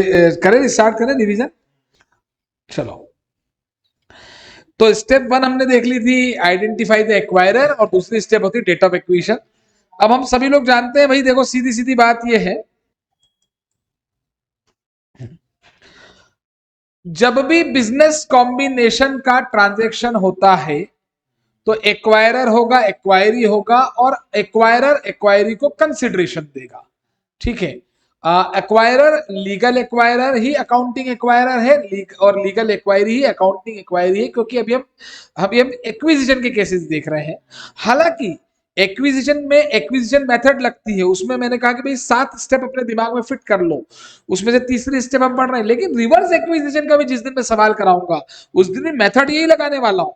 करें, स्टार्ट करें रिवीजन। चलो, तो स्टेप 1 हमने देख ली थी, आइडेंटिफाई द एक्वायरर, और दूसरी स्टेप होती है डेट ऑफ एक्विजिशन। अब हम सभी लोग जानते हैं भाई, देखो सीधी सीधी बात ये है, जब भी बिजनेस कॉम्बिनेशन का ट्रांजैक्शन होता है तो एक्वायरर होगा, एक्वायरी होगा, और एक्वायरर एक्वायरी को कंसिडरेशन देगा। ठीक है, एक्वायरर लीगल एक्वायरर ही अकाउंटिंग एक्वायरर है, और लीगल एक्वायरी ही अकाउंटिंग एक्वायरी है, क्योंकि अभी हम एक्विजिशन के केसेस देख रहे हैं। हालांकि एक्विजिशन में एक्विजिशन मेथड लगती है, उसमें मैंने कहा कि भाई 7 स्टेप अपने दिमाग में फिट कर लो, उसमें से तीसरी स्टेप हम पढ़ रहे हैं। लेकिन रिवर्स एक्विजिशन का भी जिस दिन मैं सवाल कराऊंगा उस दिन भी मेथड यही लगाने वाला हूं,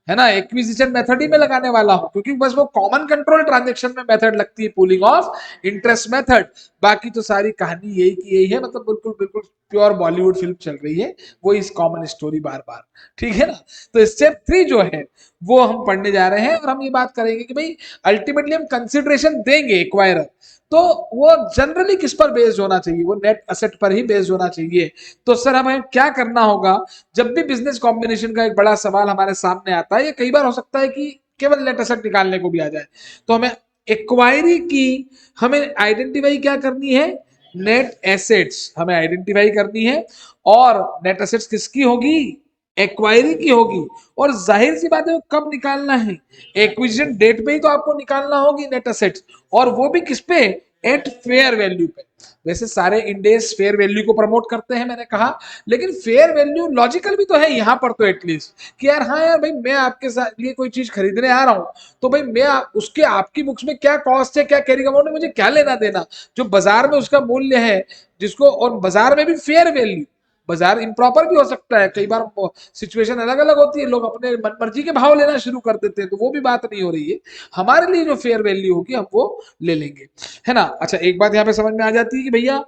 है ना, एक्विजिशन मेथड ही में लगाने वाला हूं, क्योंकि बस वो कॉमन कंट्रोल ट्रांजैक्शन में मेथड लगती है, पूलिंग ऑफ इंटरेस्ट मेथड। बाकी तो सारी कहानी यही की यही है, मतलब बिल्कुल बिल्कुल प्योर बॉलीवुड फिल्म चल रही है, वो इस कॉमन स्टोरी बार बार। ठीक है ना, तो स्टेप 3 जो है वो हम पढ़ने जा रहे हैं, और हम ये बात करेंगे कि भाई अल्टीमेटली हम कंसिडरेशन देंगे एक्वायरर, तो वो जनरली किस पर बेस्ड होना चाहिए, वो नेट असेट पर ही बेस्ड होना चाहिए। तो सर हमें क्या करना होगा, जब भी बिजनेस कॉम्बिनेशन का एक बड़ा सवाल हमारे सामने आता है, ये कई बार हो सकता है कि केवल नेट असेट निकालने को भी आ जाए, तो हमें एक्वायरी की हमें आइडेंटिफाई क्या करनी है, नेट एसेट्स हमें आइडेंटिफाई करनी है, और नेट एसेट्स किसकी होगी, एक्वायरी की होगी। और जाहिर सी बात है वो कब निकालना है, एक्विजिशन डेट पे ही तो आपको निकालना होगी नेट एसेट्स, और वो भी किस पे, एट फेयर वैल्यू पे। वैसे सारे इंडेस फेयर वैल्यू को प्रमोट करते हैं मैंने कहा, लेकिन फेयर वैल्यू लॉजिकल भी तो है यहाँ पर, तो एटलीस्ट कि यार हाँ यार भाई, मैं आपके साथ लिए कोई चीज खरीदने आ रहा हूँ, तो भाई मैं उसके आपकी बुक्स में क्या कॉस्ट है, क्या कैरिंग अमाउंट है, मुझे क्या लेना देना, जो बाजार में उसका मूल्य है, जिसको, और बाजार में भी फेयर वैल्यू, बाजार इम्प्रॉपर भी हो सकता है, कई बार सिचुएशन अलग अलग होती है, लोग अपने मन मर्जी के भाव लेना शुरू कर देते हैं, तो वो भी बात नहीं हो रही है। हमारे लिए जो फेयर वैल्यू होगी हम वो ले लेंगे, है ना। अच्छा, एक बात यहाँ पे समझ में आ जाती है कि भैया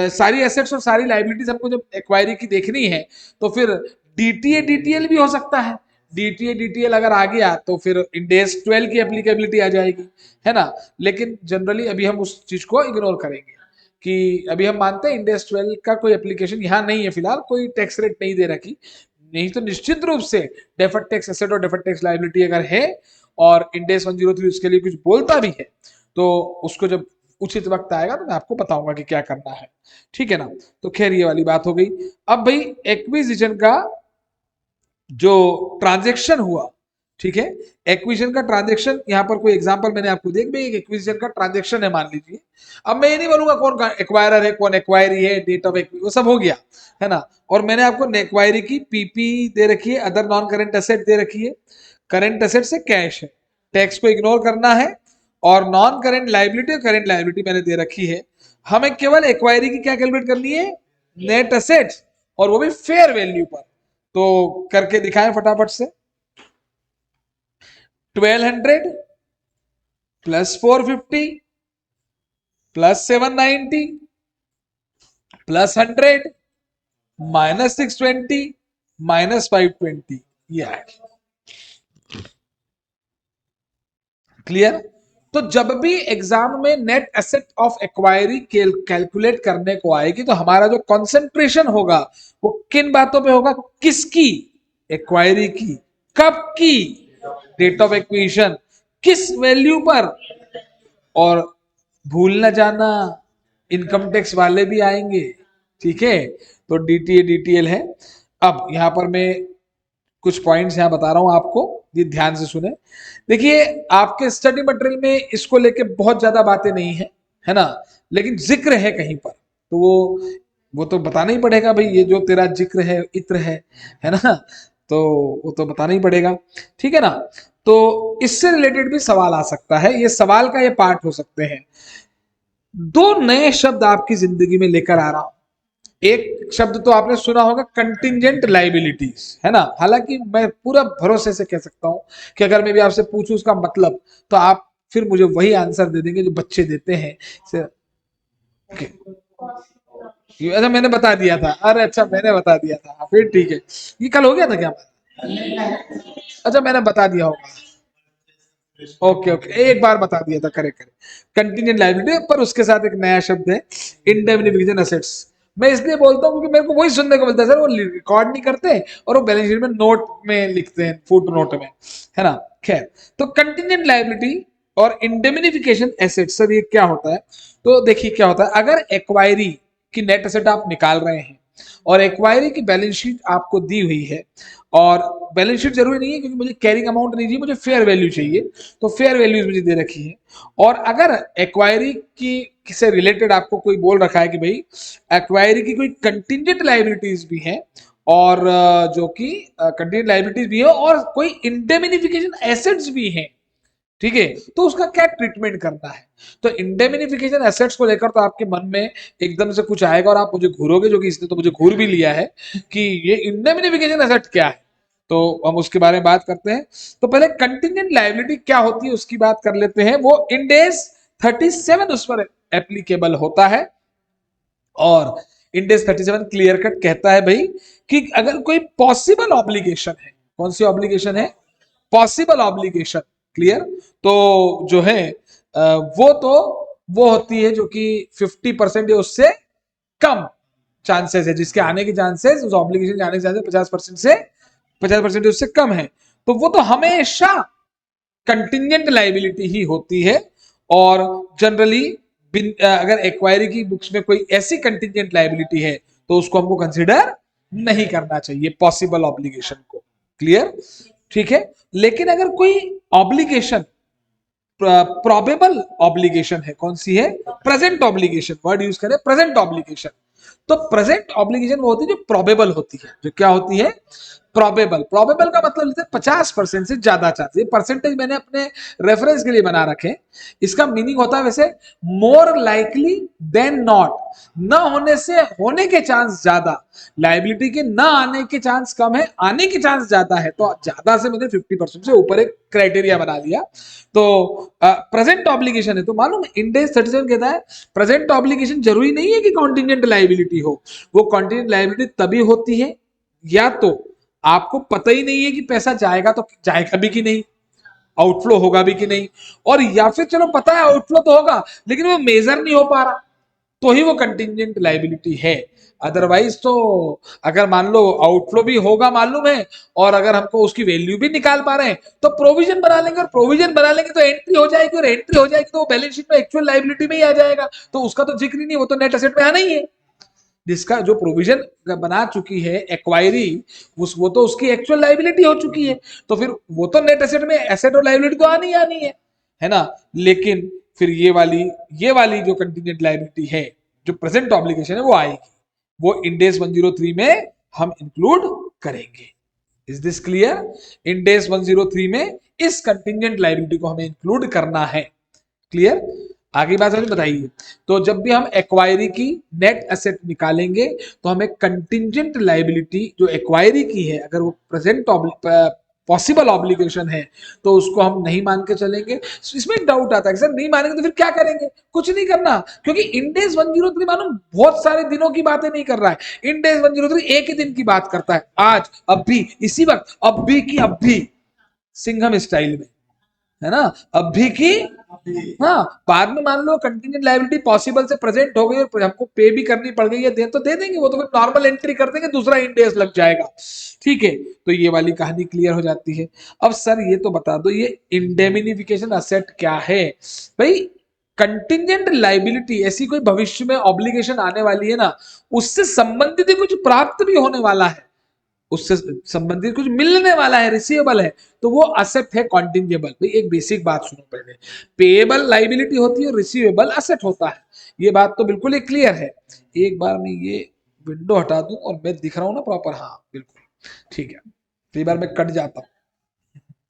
सारी एसेट्स और सारी लाइबिलिटीज हमको जब एक्वायरी की देखनी है, तो फिर डीटीए डीटीएल भी हो सकता है। डीटीए डीटीएल अगर आ गया तो फिर इंडेस 12 की एप्लीकेबिलिटी आ जाएगी, है ना। लेकिन जनरली अभी हम उस चीज को इग्नोर करेंगे, कि अभी हम मानते हैं इंडेस 12 का कोई एप्लीकेशन यहाँ नहीं है, फिलहाल कोई टैक्स रेट नहीं दे रखी, नहीं तो निश्चित रूप से डेफर्ड टैक्स एसेट और डेफर्ड टैक्स लायबिलिटी अगर है, और इंडेस 103 उसके लिए कुछ बोलता भी है, तो उसको जब उचित वक्त आएगा तो मैं आपको बताऊंगा कि क्या करना है। ठीक है ना, तो खैर ये वाली बात हो गई। अब भाई एक्विजिशन का जो ट्रांजेक्शन हुआ, ठीक है, एक्विजिशन का ट्रांजेक्शन, यहाँ पर कोई एग्जांपल मैंने आपको देख भाई, एक एक्विजिशन का ट्रांजेक्शन है मान लीजिए। अब मैं ये नहीं बोलूंगा कौन एक्वायरर है, कौन एक्वायरी है, डेट ऑफ एक्विजिशन, वो सब हो गया, है ना। और मैंने आपको एक्वायरी की पीपी दे रखी है, अदर नॉन करेंट एसेट दे रखी है, करेंट एसेट से कैश है, टैक्स को इग्नोर करना है, और नॉन करेंट लाइबिलिटी और करेंट लाइबिलिटी मैंने दे रखी है। हमें केवल एक्वायरी की क्या कैलकुलेट करनी है, नेट एसेट्स, और वो भी फेयर वैल्यू पर। तो करके दिखाएं फटाफट से। 1200 plus 450 plus 790 plus 100 minus 620 minus 520, ये क्लियर। तो जब भी एग्जाम में net asset of acquiree calculate करने को आएगी, तो हमारा जो कंसंट्रेशन होगा वो किन बातों पे होगा, किसकी, एक्वायरी की, कब की, डेट ऑफ एक्विजिशन, किस वैल्यू पर। और भूल ना जाना, इनकम टैक्स वाले भी आएंगे, ठीक है, तो डीटीए डीटीएल है। अब यहां पर मैं कुछ पॉइंट्स यहाँ बता रहा हूं आपको, ये ध्यान से सुने। देखिए, आपके स्टडी मटेरियल में इसको लेके बहुत ज्यादा बातें नहीं है ना, लेकिन जिक्र है कहीं पर, तो वो तो बताना ही पड़ेगा भाई, ये जो तेरा जिक्र है, इत्र है ना, तो वो तो बताना ही पड़ेगा, ठीक है ना। तो इससे रिलेटेड भी सवाल आ सकता है, ये सवाल का ये पार्ट हो सकते हैं। दो नए शब्द आपकी जिंदगी में लेकर आ रहा हूं। एक शब्द तो आपने सुना होगा, कंटिजेंट लाइबिलिटीज, है ना। हालांकि मैं पूरा भरोसे से कह सकता हूं कि अगर मैं भी आपसे पूछूं उसका मतलब, तो आप फिर मुझे वही आंसर दे देंगे जो बच्चे देते हैं। अच्छा, मैंने बता दिया था, अरे अच्छा मैंने बता दिया था, फिर ठीक है। ये कल हो गया था क्या, अच्छा मैंने बता दिया होगा, ओके ओके, एक बार बता दिया था, करेक्ट करेक्ट। कंटिजेंट लायबिलिटी, पर उसके साथ एक नया शब्द है, इंडेमनिफिकेशन असेट्स। मैं इसलिए बोलता हूँ क्योंकि मेरे को वही सुनने को मिलता है, सर वो रिकॉर्ड नहीं करते और वो बैलेंस शीट में नोट में लिखते हैं, फुट नोट में, है ना। खैर, तो कंटिजेंट लायबिलिटी और इंडेमनिफिकेशन एसेट, सर ये क्या होता है? तो देखिए क्या होता है, अगर एक्वायरी की नेट एसेट आप निकाल रहे हैं और एक्वायरी की बैलेंस शीट आपको दी हुई है, और बैलेंस शीट जरूरी नहीं है क्योंकि मुझे कैरिंग अमाउंट नहीं चाहिए, मुझे फेयर वैल्यू चाहिए, तो फेयर वैल्यूज मुझे दे रखी है। और अगर एक्वायरी की से रिलेटेड आपको कोई बोल रखा है कि भाई एक्वायरी की कोई कंटिजेंट लायबिलिटीज भी है, और जो कि कंटिजेंट लायबिलिटीज भी है और कोई इंडेमिनिफिकेशन एसेट्स भी हैं, ठीक है, तो उसका क्या ट्रीटमेंट करना है? तो इंडेमिनिफिकेशन एसेट्स को लेकर तो आपके मन में एकदम से कुछ आएगा और आप मुझे घूरोगे, जो कि इसने तो मुझे घूर भी लिया है कि ये इंडेमिनिफिकेशन एसेट क्या है। तो हम उसके बारे में बात करते हैं। तो पहले कंटिजेंट लायबिलिटी क्या होती है उसकी बात कर लेते हैं। वो इंड एस 37 उस पर एप्लीकेबल होता है, और इंड एस 37 क्लियर कट कहता है भाई कि अगर कोई पॉसिबल ऑब्लिगेशन है, कौन सी ऑब्लिगेशन है? Possible obligation. क्लियर? तो जो है वो तो वो होती है जो कि 50% या उससे कम चांसेस है, जिसके आने के चांसेस, उस ऑब्लिगेशन के आने के चांसेस 50% से 50% उससे कम है, तो वो तो हमेशा कंटिजेंट लाइबिलिटी ही होती है। और जनरली अगर एक्वायरी की बुक्स में कोई ऐसी कंटिजेंट लाइबिलिटी है तो उसको हमको कंसिडर नहीं करना चाहिए, पॉसिबल ऑब्लिगेशन को। क्लियर? ठीक है। लेकिन अगर कोई ऑब्लिगेशन प्रोबेबल ऑब्लिगेशन है, कौन सी है? प्रेजेंट ऑब्लिगेशन, वर्ड यूज करें प्रेजेंट ऑब्लिगेशन। तो प्रेजेंट ऑब्लिगेशन वो होती है जो प्रोबेबल होती है, जो क्या होती है? प्रोबेबल। प्रोबेबल का मतलब लेते हैं 50% से ज्यादा चांस। ये परसेंटेज मैंने अपने रेफरेंस के लिए बना रखे। इसका मीनिंग होता है वैसे मोर लाइकली देन नॉट, न होने से होने के चांस ज्यादा, लाइबिलिटी के न आने के चांस कम है, आने के चांस ज्यादा है, तो ज्यादा से मैंने 50% से ऊपर एक क्राइटेरिया बना लिया। तो प्रेजेंट ऑब्लिगेशन है तो मालूम इंड एस 37 कहता है प्रेजेंट ऑब्लिगेशन जरूरी नहीं है कि कॉन्टिजेंट लाइबिलिटी हो। वो कॉन्टिजेंट लाइबिलिटी तभी होती है या तो आपको पता ही नहीं है कि पैसा जाएगा तो जाएगा भी कि नहीं, आउटफ्लो होगा भी कि नहीं, और या फिर चलो पता है आउटफ्लो तो होगा लेकिन वो मेजर नहीं हो पा रहा, तो ही वो कंटिजेंट लाइबिलिटी है। अदरवाइज तो अगर मान लो आउटफ्लो भी होगा मालूम है और अगर हमको उसकी वैल्यू भी निकाल पा रहे हैं तो प्रोविजन बना लेंगे, और प्रोविजन बना लेंगे तो एंट्री हो जाएगी, और एंट्री हो जाएगी तो वो बैलेंस शीट में एक्चुअल लाइबिलिटी में ही आ जाएगा, तो उसका तो जिक्र ही नहीं, वो तो नेट एसेट में आना ही है। जिसका जो प्रोविजन बना चुकी है एक्वायरी, वो तो उसकी एक्चुअल लाइबिलिटी हो चुकी है, तो फिर वो तो नेट एसेट में एसेट और लाइबिलिटी तो आनी है ना। लेकिन फिर ये वाली जो कंटिजेंट लाइबिलिटी है, जो प्रेजेंट ऑब्लिगेशन है, वो आएगी, वो इंडेस 103 में हम इंक्लूड करेंगे। Is this clear? इंडेस 103 में इस कंटिजेंट लाइबिलिटी को हमें इंक्लूड करना है। क्लियर? आगे बात समझ बताइए। तो जब भी हम एक्वायरी की नेट एसेट निकालेंगे तो हमें कंटिजेंट लाइबिलिटी जो एक्वायरी की है, अगर वो प्रेजेंट पॉसिबल ऑब्लिगेशन है तो उसको हम नहीं मान के चलेंगे। इसमें एक डाउट आता है कि सर नहीं मानेंगे तो फिर क्या करेंगे? कुछ नहीं करना, क्योंकि इंडेस 103 मालूम बहुत सारे दिनों की बातें नहीं कर रहा है। इंडेस 103 एक ही दिन की बात करता है, आज, अब भी, इसी वक्त, अब भी की अब भी, सिंघम स्टाइल में, है ना, अब भी की। हाँ, बाद में मान लो कंटिजेंट लायबिलिटी पॉसिबल से प्रेजेंट हो गई और हमको पे भी करनी पड़ गई है, दे तो दे देंगे, वो तो फिर नॉर्मल एंट्री कर देंगे, दूसरा इंडेस लग जाएगा। ठीक है, तो ये वाली कहानी क्लियर हो जाती है। अब सर ये तो बता दो, ये इंडेमिनिफिकेशन असेट क्या है? भाई कंटिजेंट लाइबिलिटी ऐसी कोई भविष्य में ऑब्लिगेशन आने वाली है ना, उससे संबंधित कुछ प्राप्त भी होने वाला है, उससे संबंधित कुछ मिलने वाला है, रिसीवेबल है, तो वो असेट है कॉन्टिंजेबल। भाई एक बेसिक बात सुनो पहले, पेएबल लाइबिलिटी होती है और रिसीवेबल असेट होता है, ये बात तो बिल्कुल ही क्लियर है। एक बार मैं ये विंडो हटा दूं और मैं दिख रहा हूं ना प्रॉपर? हाँ बिल्कुल ठीक है, कई बार मैं कट जाता हूँ।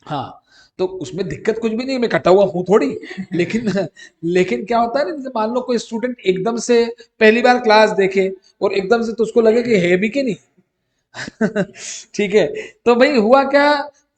हाँ, तो उसमें दिक्कत कुछ भी नहीं, मैं कटा हुआ हूं थोड़ी, लेकिन लेकिन क्या होता है ना, जैसे मान लो कोई स्टूडेंट एकदम से पहली बार क्लास देखे और एकदम से तो उसको लगे कि है भी कि नहीं। ठीक है, तो भाई हुआ क्या?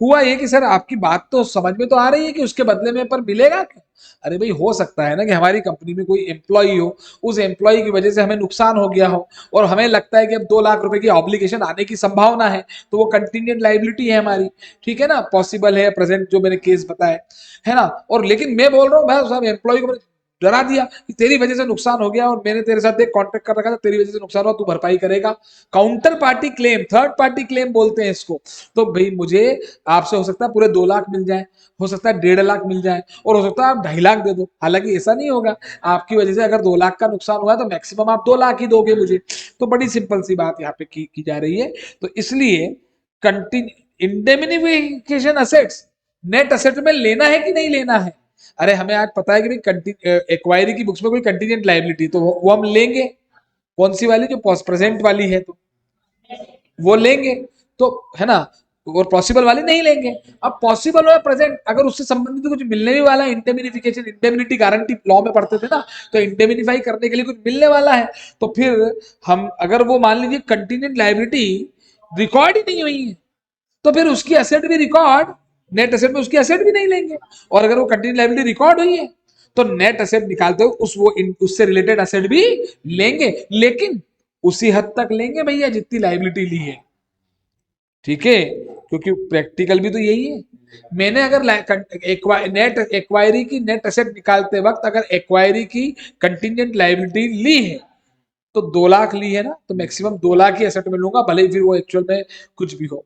हुआ ये कि सर आपकी बात तो समझ में तो आ रही है कि उसके बदले में पर मिलेगा क्या? अरे भाई हो सकता है ना कि हमारी कंपनी में कोई एम्प्लॉय हो, उस एम्प्लॉय की वजह से हमें नुकसान हो गया हो और हमें लगता है कि अब 2 लाख रुपए की ऑब्लिगेशन आने की संभावना है, तो वो कंटिजेंट लाइबिलिटी है हमारी। ठीक है ना, पॉसिबल है, प्रेजेंट जो मैंने केस बताया है ना। और लेकिन मैं बोल रहा हूँ भाई साहब एम्प्लॉय को डरा दिया कि तेरी वजह से नुकसान हो गया और मैंने तेरे साथ एक कॉन्ट्रैक्ट कर रखा था, तेरी वजह से नुकसान हुआ, तू भरपाई करेगा। Counter party claim, third party claim बोलते हैं इसको। तो भाई मुझे आपसे हो सकता है पूरे 2 लाख मिल जाए, हो सकता है 1.5 लाख मिल जाए, और हो सकता है आप 2.5 लाख दे दो। हालांकि ऐसा नहीं होगा, आपकी वजह से अगर 2 लाख का नुकसान हुआ तो मैक्सिमम आप 2 लाख ही दोगे मुझे। तो बड़ी सिंपल सी बात यहाँ पे की जा रही है। तो इसलिए इंडेमनिफिकेशन असेट्स नेट असेट में लेना है कि नहीं लेना है। अरे हमें आज पता है कि भाई एक्वायरी की बुक्स में कोई कंटीजेंट लायबिलिटी, तो वो हम लेंगे। कौन सी वाली, जो प्रेजेंट वाली है, तो वो लेंगे, तो है ना। और पॉसिबल वाली नहीं लेंगे। अब पॉसिबल और प्रेजेंट अगर उससे संबंधित कुछ मिलने भी वाला है, इंडेमनिफिकेशन, इंडेमनिटी गारंटी लॉ में पढ़ते थे ना, तो इंडेमनिफाई करने के लिए कुछ मिलने वाला है, तो फिर हम अगर वो मान लीजिए कंटीजेंट लायबिलिटी रिकॉर्ड ही नहीं हुई है, तो फिर उसकी एसेट भी रिकॉर्ड, नेट एसेट में उसकी एसेट भी नहीं लेंगे। और अगर वो कंटीजेंट लायबिलिटी रिकॉर्ड हुई है तो नेट एसेट निकालते हुए उससे रिलेटेड एसेट भी लेंगे, लेकिन उसी हद तक लेंगे भैया जितनी लायबिलिटी ली है। ठीक है, क्योंकि प्रैक्टिकल भी तो यही है। मैंने अगर नेट एक्वायरी की नेट एसेट निकालते वक्त अगर एक्वायरी की कंटीजेंट लायबिलिटी ली है तो 2 लाख ली है ना, तो मैक्सिमम 2 लाख ही एसेट में लूंगा, भले ही फिर वो एक्चुअल में कुछ भी हो।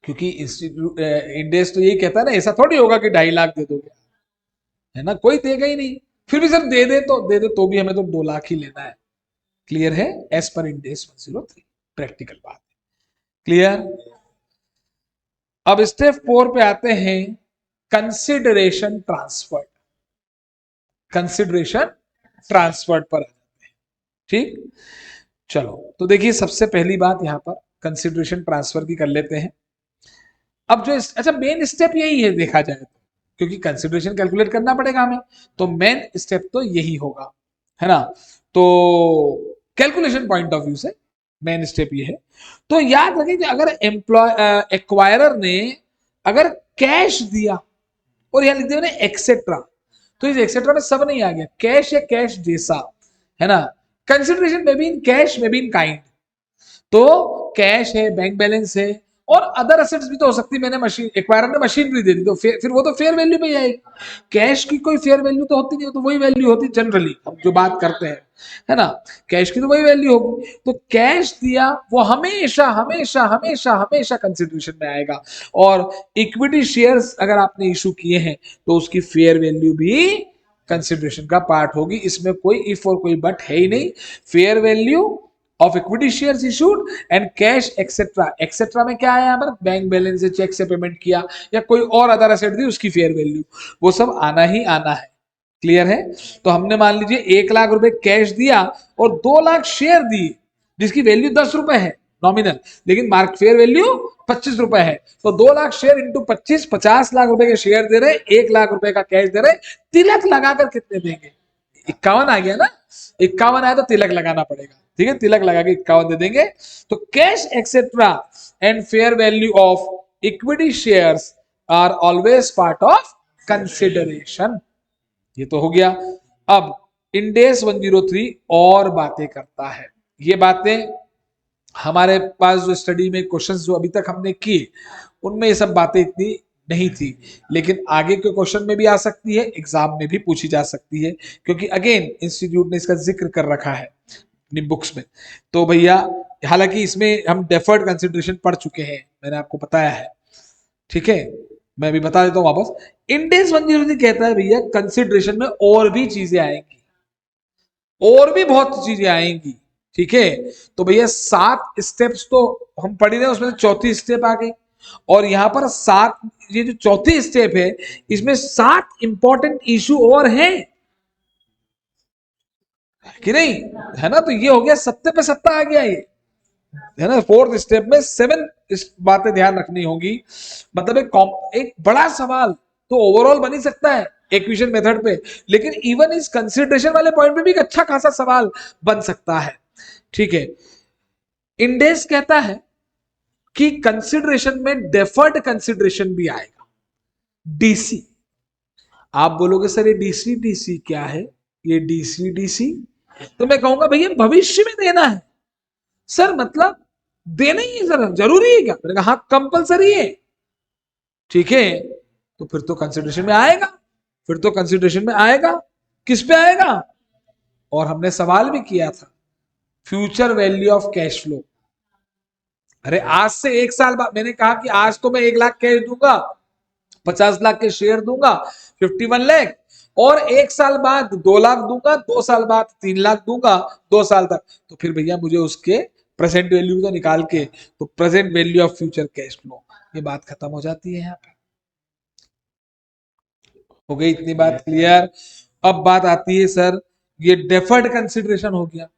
क्योंकि इंस्टीट्यूट इंडेस तो यही कहता है ना, ऐसा थोड़ी होगा कि 2.5 लाख दे दोगे, है ना, कोई देगा ही नहीं। फिर भी सर दे दे तो भी हमें तो 2 लाख ही लेना है। क्लियर है, एज पर इंडेस 103 प्रैक्टिकल बात। क्लियर। अब स्टेप 4 पे आते हैं, कंसिडरेशन ट्रांसफर। कंसिडरेशन ट्रांसफर पर आ जाते हैं। ठीक, चलो तो देखिए सबसे पहली बात यहां पर कंसिडरेशन ट्रांसफर की कर लेते हैं। अब जो अच्छा मेन स्टेप यही है देखा जाए तो, क्योंकि कंसिडरेशन कैलकुलेट करना पड़ेगा हमें, तो मेन स्टेप तो यही होगा, है ना। तो कैलकुलेशन पॉइंट ऑफ व्यू से मेन स्टेप ये है। तो याद रखें कि अगर एक्वायरर ने अगर कैश दिया, और यहां लिख दिया एक्सेट्रा, तो इस एक्सेट्रा में सब नहीं आ गया, कैश या कैश जैसा, है ना। कंसिडरेशन में भी इन कैश में भी इन काइंड, तो कैश है, बैंक बैलेंस है, और अदर एसेट्स भी तो हो सकती है। मैंने मशीन एक्वायरर ने मशीनरी दे दी, तो फिर वो तो फेयर वैल्यू पे आएगी। कैश की कोई फेयर वैल्यू तो होती नहीं, तो वही वैल्यू होती जनरली हम जो बात करते हैं, है ना। कैश की तो वही वैल्यू होगी। तो कैश दिया वो हमेशा हमेशा हमेशा हमेशा कंसिडरेशन में आएगा। और इक्विटी शेयर्स अगर आपने इशू किए हैं तो उसकी फेयर वैल्यू भी कंसिडरेशन का पार्ट होगी। इसमें कोई इफ और कोई बट है ही नहीं। Fair value of equity shares issued and cash etcetera. Etcetera में क्या है यहाँ पर, बैंक बैलेंस से चेक से पेमेंट किया या कोई और अदर एसेट दी उसकी फेयर वैल्यू, वो सब आना ही आना है। क्लियर है। तो हमने मान लीजिए 1 लाख रुपए कैश दिया और 2 लाख शेयर दिए जिसकी वैल्यू 10 रुपए है नॉमिनल, लेकिन मार्क फेयर वैल्यू 25 रुपए है। तो 2 लाख शेयर इंटू 25, 50 लाख रुपए के शेयर दे रहे, 1 लाख रुपए का कैश दे रहे, तिलक लगाकर कितने देंगे, 51 आ गया ना। 51 आया तो तिलक लगाना पड़ेगा, ठीक है, तिलक लगा के 51 दे देंगे। तो cash etcetera and fair value of equity shares are always part of consideration. ये तो हो गया। अब इंडेस 103 और बातें करता है। ये बातें हमारे पास जो स्टडी में क्वेश्चंस जो अभी तक हमने किए उनमें ये सब बातें इतनी नहीं थी, लेकिन आगे के क्वेश्चन में भी आ सकती है, एग्जाम में भी पूछी जा सकती है, क्योंकि अगेन इंस्टीट्यूट ने इसका जिक्र कर रखा है अपनी बुक्स में। तो भैया हालांकि इसमें हम डेफर्ड कंसिडरेशन पढ़ चुके हैं, मैंने आपको बताया है, ठीक है। मैं भी बता देता हूं वापस। इंडेस 103 कहता है भैया कंसिडरेशन में और भी चीजें आएंगी, और भी बहुत चीजें आएंगी, ठीक है। तो भैया 7 स्टेप्स तो हम पढ़ रहे हैं, उसमें से चौथी स्टेप आ गई, और यहां पर 7, ये जो चौथी स्टेप है इसमें 7 इंपॉर्टेंट इशू और हैं कि नहीं, है ना। तो ये हो गया, 7 पे 7 आ गया ये, है ना। 4th स्टेप में 7 बातें ध्यान रखनी होगी। मतलब एक बड़ा सवाल तो ओवरऑल बन ही सकता है इक्वेशन मेथड पे, लेकिन इवन इस कंसिडरेशन वाले पॉइंट पे भी एक अच्छा खासा सवाल बन सकता है, ठीक है। इंडेस कहता है कि कंसिडरेशन में डेफर्ड कंसिडरेशन भी आएगा, डीसी। आप बोलोगे सर ये डीसी डीसी क्या है, ये डीसी डीसी, तो मैं कहूंगा भैया भविष्य में देना है सर, मतलब देना ही है सर, जरूरी है क्या, मैंने कहा हाँ कंपलसरी है, ठीक है। तो फिर तो कंसिडरेशन में आएगा, फिर तो कंसिडरेशन में आएगा। किस पे आएगा? और हमने सवाल भी किया था, future value of cash flow. अरे आज से 1 साल बाद मैंने कहा कि आज तो मैं 1 लाख कैश दूंगा, 50 लाख के शेयर दूंगा, 51 लाख, और 1 साल बाद 2 लाख दूंगा, 2 साल बाद 3 लाख दूंगा, 2 साल तक। तो फिर भैया मुझे उसके प्रेजेंट वैल्यू तो निकाल के, तो present value of future cash flow, ये बात खत्म हो जाती है। यहाँ पे हो गई इतनी बात क्लियर। अब बात आती है सर, ये डेफर्ड कंसिडरेशन हो गया,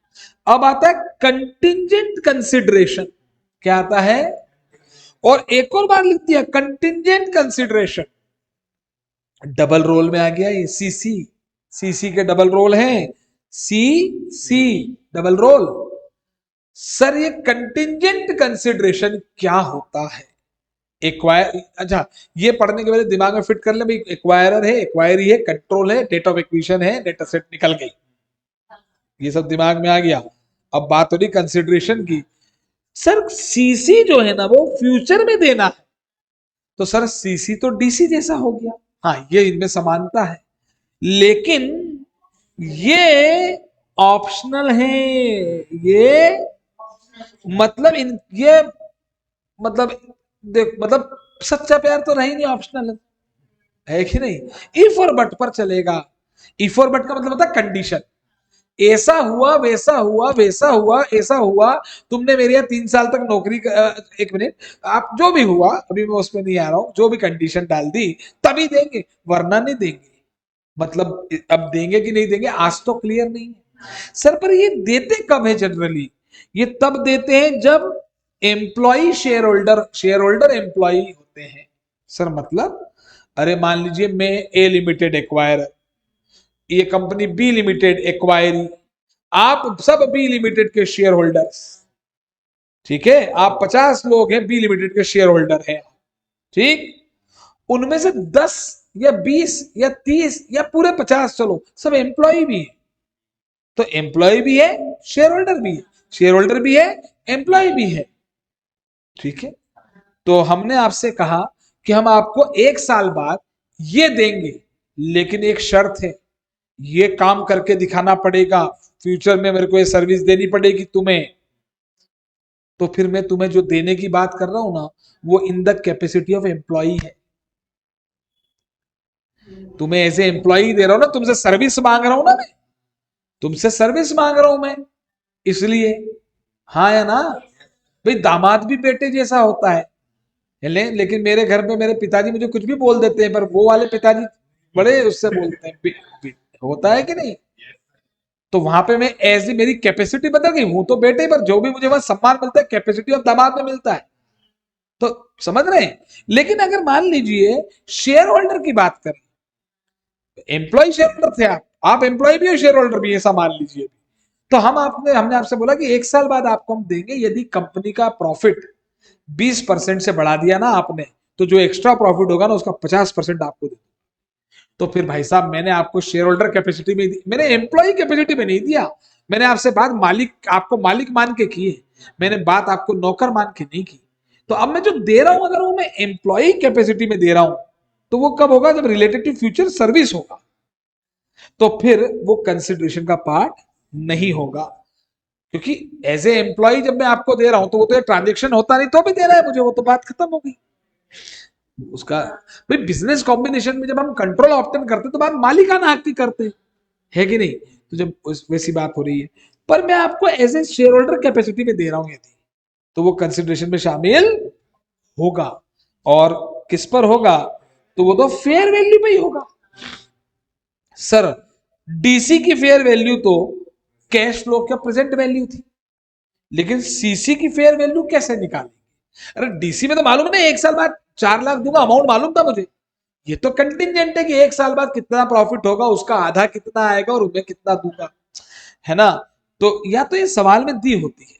अब आता है कंटिंजेंट कंसिडरेशन। क्या आता है? और एक और बार लिख दिया, कंटिंजेंट कंसिडरेशन डबल रोल में आ गया ये, सीसी। सीसी के डबल रोल हैं, सी सी डबल रोल। सर ये कंटिंजेंट कंसिडरेशन क्या होता है? एक्वायर, अच्छा ये पढ़ने के बाद दिमाग में फिट कर ले भाई, एक्वायरर है, एक्वायरी है, कंट्रोल है, डेट ऑफ एक्विजिशन है, डेट असेट निकल गई, ये सब दिमाग में आ गया। अब बात हो रही कंसिडरेशन की। सर सीसी जो है ना वो फ्यूचर में देना है, तो सर सीसी तो डीसी जैसा हो गया, हाँ ये इनमें समानता है, लेकिन ये ऑप्शनल है। ये मतलब इन ये मतलब देख मतलब सच्चा प्यार तो रह ही नहीं, ऑप्शनल है कि नहीं? इफ और बट पर चलेगा। इफ और बट का मतलब होता है कंडीशन, ऐसा हुआ वैसा हुआ वैसा हुआ ऐसा हुआ, तुमने मेरे यहाँ 3 साल तक नौकरी 1 मिनट, आप जो भी हुआ अभी मैं उसमें नहीं आ रहा हूं, जो भी कंडीशन डाल दी तभी देंगे, वरना नहीं देंगे। मतलब अब देंगे कि नहीं देंगे आज तो क्लियर नहीं है सर। पर ये देते कब है जनरली? ये तब देते हैं जब employ shareholder, shareholder employ होते हैं। सर मतलब अरे मान लीजिए मैं ए लिमिटेड एक्वायर, ये कंपनी बी लिमिटेड एक्वायरी, आप सब बी लिमिटेड के शेयर होल्डर्स, ठीक है, आप 50 लोग हैं बी लिमिटेड के शेयर होल्डर हैं, ठीक, उनमें से 10 या 20 या 30 या पूरे 50 चलो सब एम्प्लॉय भी है, तो एम्प्लॉय भी है, शेयर होल्डर भी है, शेयर होल्डर भी है, एम्प्लॉय भी है, ठीक है। तो हमने आपसे कहा कि हम आपको 1 साल बाद ये देंगे, लेकिन एक शर्त है, ये काम करके दिखाना पड़ेगा, फ्यूचर में मेरे को ये सर्विस देनी पड़ेगी तुम्हें। तो फिर मैं तुम्हें जो देने की बात कर रहा हूं ना, वो in the capacity of employee है। तुम्हें एज ए एम्प्लॉई दे रहा हूं ना, तुमसे सर्विस मांग रहा हूं ना मैं, तुमसे सर्विस मांग रहा हूं मैं, इसलिए। हाँ या ना? भाई दामाद भी बेटे जैसा होता है, लेकिन मेरे घर में मेरे पिताजी मुझे कुछ भी बोल देते हैं, पर वो वाले पिताजी बड़े उससे बोलते हैं, होता है कि नहीं? तो वहां पे मैं एज मेरी कैपेसिटी बदल गई, हूं तो बेटे, पर जो भी मुझे वहां सम्मान मिलता है कैपेसिटी ऑफ दामाद में मिलता है। तो समझ रहे हैं? लेकिन अगर मान लीजिए शेयर होल्डर की बात करें, एम्प्लॉय शेयर होल्डर थे आप एम्प्लॉय भी हो, शेयर होल्डर भी, ऐसा मान लीजिए, तो हमने आपसे बोला कि 1 साल बाद आपको हम देंगे, यदि कंपनी का प्रॉफिट 20% से बढ़ा दिया ना आपने, तो जो एक्स्ट्रा प्रॉफिट होगा ना उसका 50% आपको दे। तो फिर भाई साहब मैंने आपको शेयर होल्डर कैपेसिटी में मैंने एम्प्लॉय कैपेसिटी में नहीं दिया, मैंने आपसे बात मालिक, आपको मालिक मान के की है, मैंने बात आपको नौकर मान के नहीं की। तो अब मैं जो दे रहा हूं, अगर वो मैं एम्प्लॉय कैपेसिटी में दे रहा हूं, तो वो कब होगा? जब रिलेटेड टू फ्यूचर सर्विस होगा, तो फिर वो कंसिडरेशन का पार्ट नहीं होगा। क्योंकि एज ए एम्प्लॉय जब मैं आपको दे रहा हूं, तो वो तो ट्रांजेक्शन होता नहीं तो भी दे रहा है मुझे, वो तो बात खत्म हो गई उसका। भाई बिजनेस कॉम्बिनेशन में जब हम कंट्रोल ऑप्टेन करते तो बात मालिकाना हक की करते हैं, है कि नहीं? तो जब वैसी बात हो रही है, पर मैं आपको as a shareholder capacity में दे रहा हूं यदि, तो वो कंसिडरेशन में शामिल होगा। और किस पर होगा? तो वो तो फेयर वैल्यू पे ही होगा। सर डीसी की फेयर वैल्यू तो कैश फ्लो का प्रेजेंट वैल्यू थी, लेकिन सीसी की फेयर वैल्यू कैसे निकालेंगे? अरे डीसी में तो मालूम है ना, 1 साल बाद 4 लाख दूंगा, अमाउंट मालूम था मुझे। ये तो कंटिजेंट है कि 1 साल बाद कितना प्रॉफिट होगा, उसका आधा कितना आएगा और उसमें कितना दूंगा, है ना? तो या तो ये सवाल में दी होती है,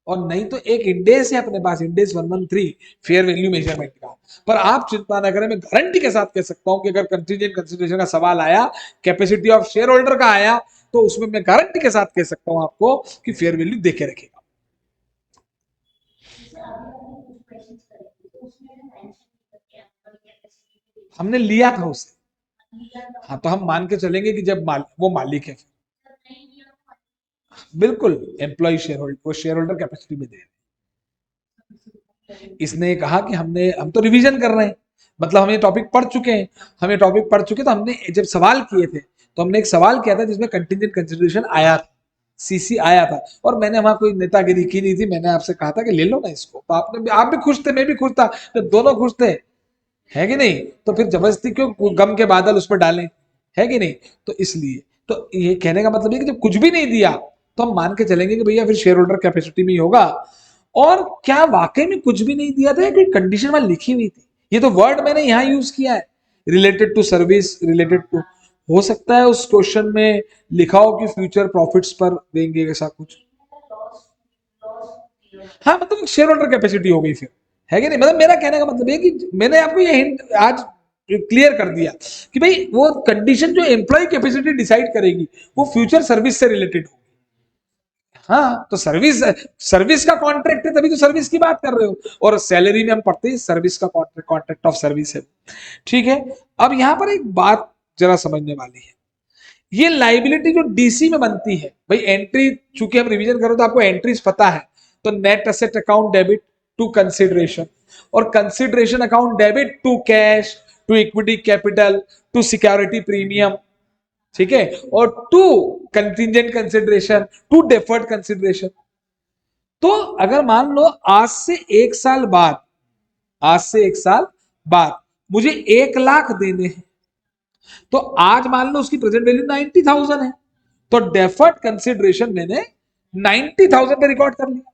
और नहीं तो एक इंडेक्स है अपने पास, इंडेक्स 113 फेयर वैल्यू मेजरमेंट का। पर आप चिंता न करें, मैं गारंटी के साथ कह सकता हूं कि अगर कंटीजेंट कंसिडरेशन का सवाल आया, कैपेसिटी ऑफ शेयर होल्डर का आया, तो उसमें मैं गारंटी के साथ कह सकता हूं आपको कि फेयर वैल्यू देके रखेगा। हमने लिया था उसे, हाँ, तो हम मान के चलेंगे कि जब वो मालिक है, बिल्कुल एम्प्लॉय शेयर होल्डर, वो शेयर होल्डर कैपेसिटी में दे रहे हैं। इसने कहा कि हम तो रिवीजन कर रहे हैं, मतलब हम ये टॉपिक पढ़ चुके हैं, हम ये टॉपिक पढ़ चुके, तो हमने जब सवाल किए थे तो हमने एक सवाल किया था जिसमें कंटिजेंट कंसिडरेशन आया था, सीसी आया था, और मैंने वहां कोई नेतागिरी की नहीं थी, मैंने आपसे कहा था कि ले लो ना इसको, तो आप भी खुश थे, मैं भी खुश था, जब दोनों खुश थे, है कि नहीं, तो फिर जबरदस्ती क्यों गम के बादल उस पर डालें, है कि नहीं। तो इसलिए, तो ये कहने का मतलब है कि जब कुछ भी नहीं दिया तो हम मान के चलेंगे कि भैया फिर शेयर होल्डर कैपेसिटी में ही होगा। और क्या वाकई में कुछ भी नहीं दिया था या कोई कंडीशन वहां लिखी हुई थी, ये तो वर्ड मैंने यहां यूज किया है, related to service, related to, हो सकता है उस क्वेश्चन में लिखा हो कि फ्यूचर प्रॉफिट्स पर देंगे ऐसा कुछ। हाँ, मतलब शेयर होल्डर कैपेसिटी हो गई फिर, है कि नहीं, मतलब मेरा कहने का मतलब है कि मैंने आपको ये हिंट आज क्लियर कर दिया कि भाई वो कंडीशन जो एम्प्लॉय कैपेसिटी डिसाइड करेगी वो फ्यूचर सर्विस से रिलेटेड होगी। हाँ, तो सर्विस, सर्विस का कॉन्ट्रैक्ट है तभी तो सर्विस की बात कर रहे हो, और सैलरी में हम पढ़ते हैं सर्विस का कॉन्ट्रैक्ट, कॉन्ट्रैक्ट ऑफ सर्विस है। ठीक है, अब यहां पर एक बात जरा समझने वाली है, ये लाइबिलिटी जो डीसी में बनती है, भाई एंट्री, चूंकि हम रिवीजन करो तो आपको एंट्रीज पता है, तो net asset account debit to consideration, और consideration account debit to cash, to equity capital, to security premium, ठीक है, और to contingent consideration, to deferred consideration. तो अगर मान लो आज से 1 साल बाद, आज से 1 साल बाद मुझे 1 लाख देने हैं, तो आज मान लो उसकी प्रेजेंट वैल्यू 90,000 है, तो डेफर्ड कंसिडरेशन मैंने 90,000 पे रिकॉर्ड कर लिया,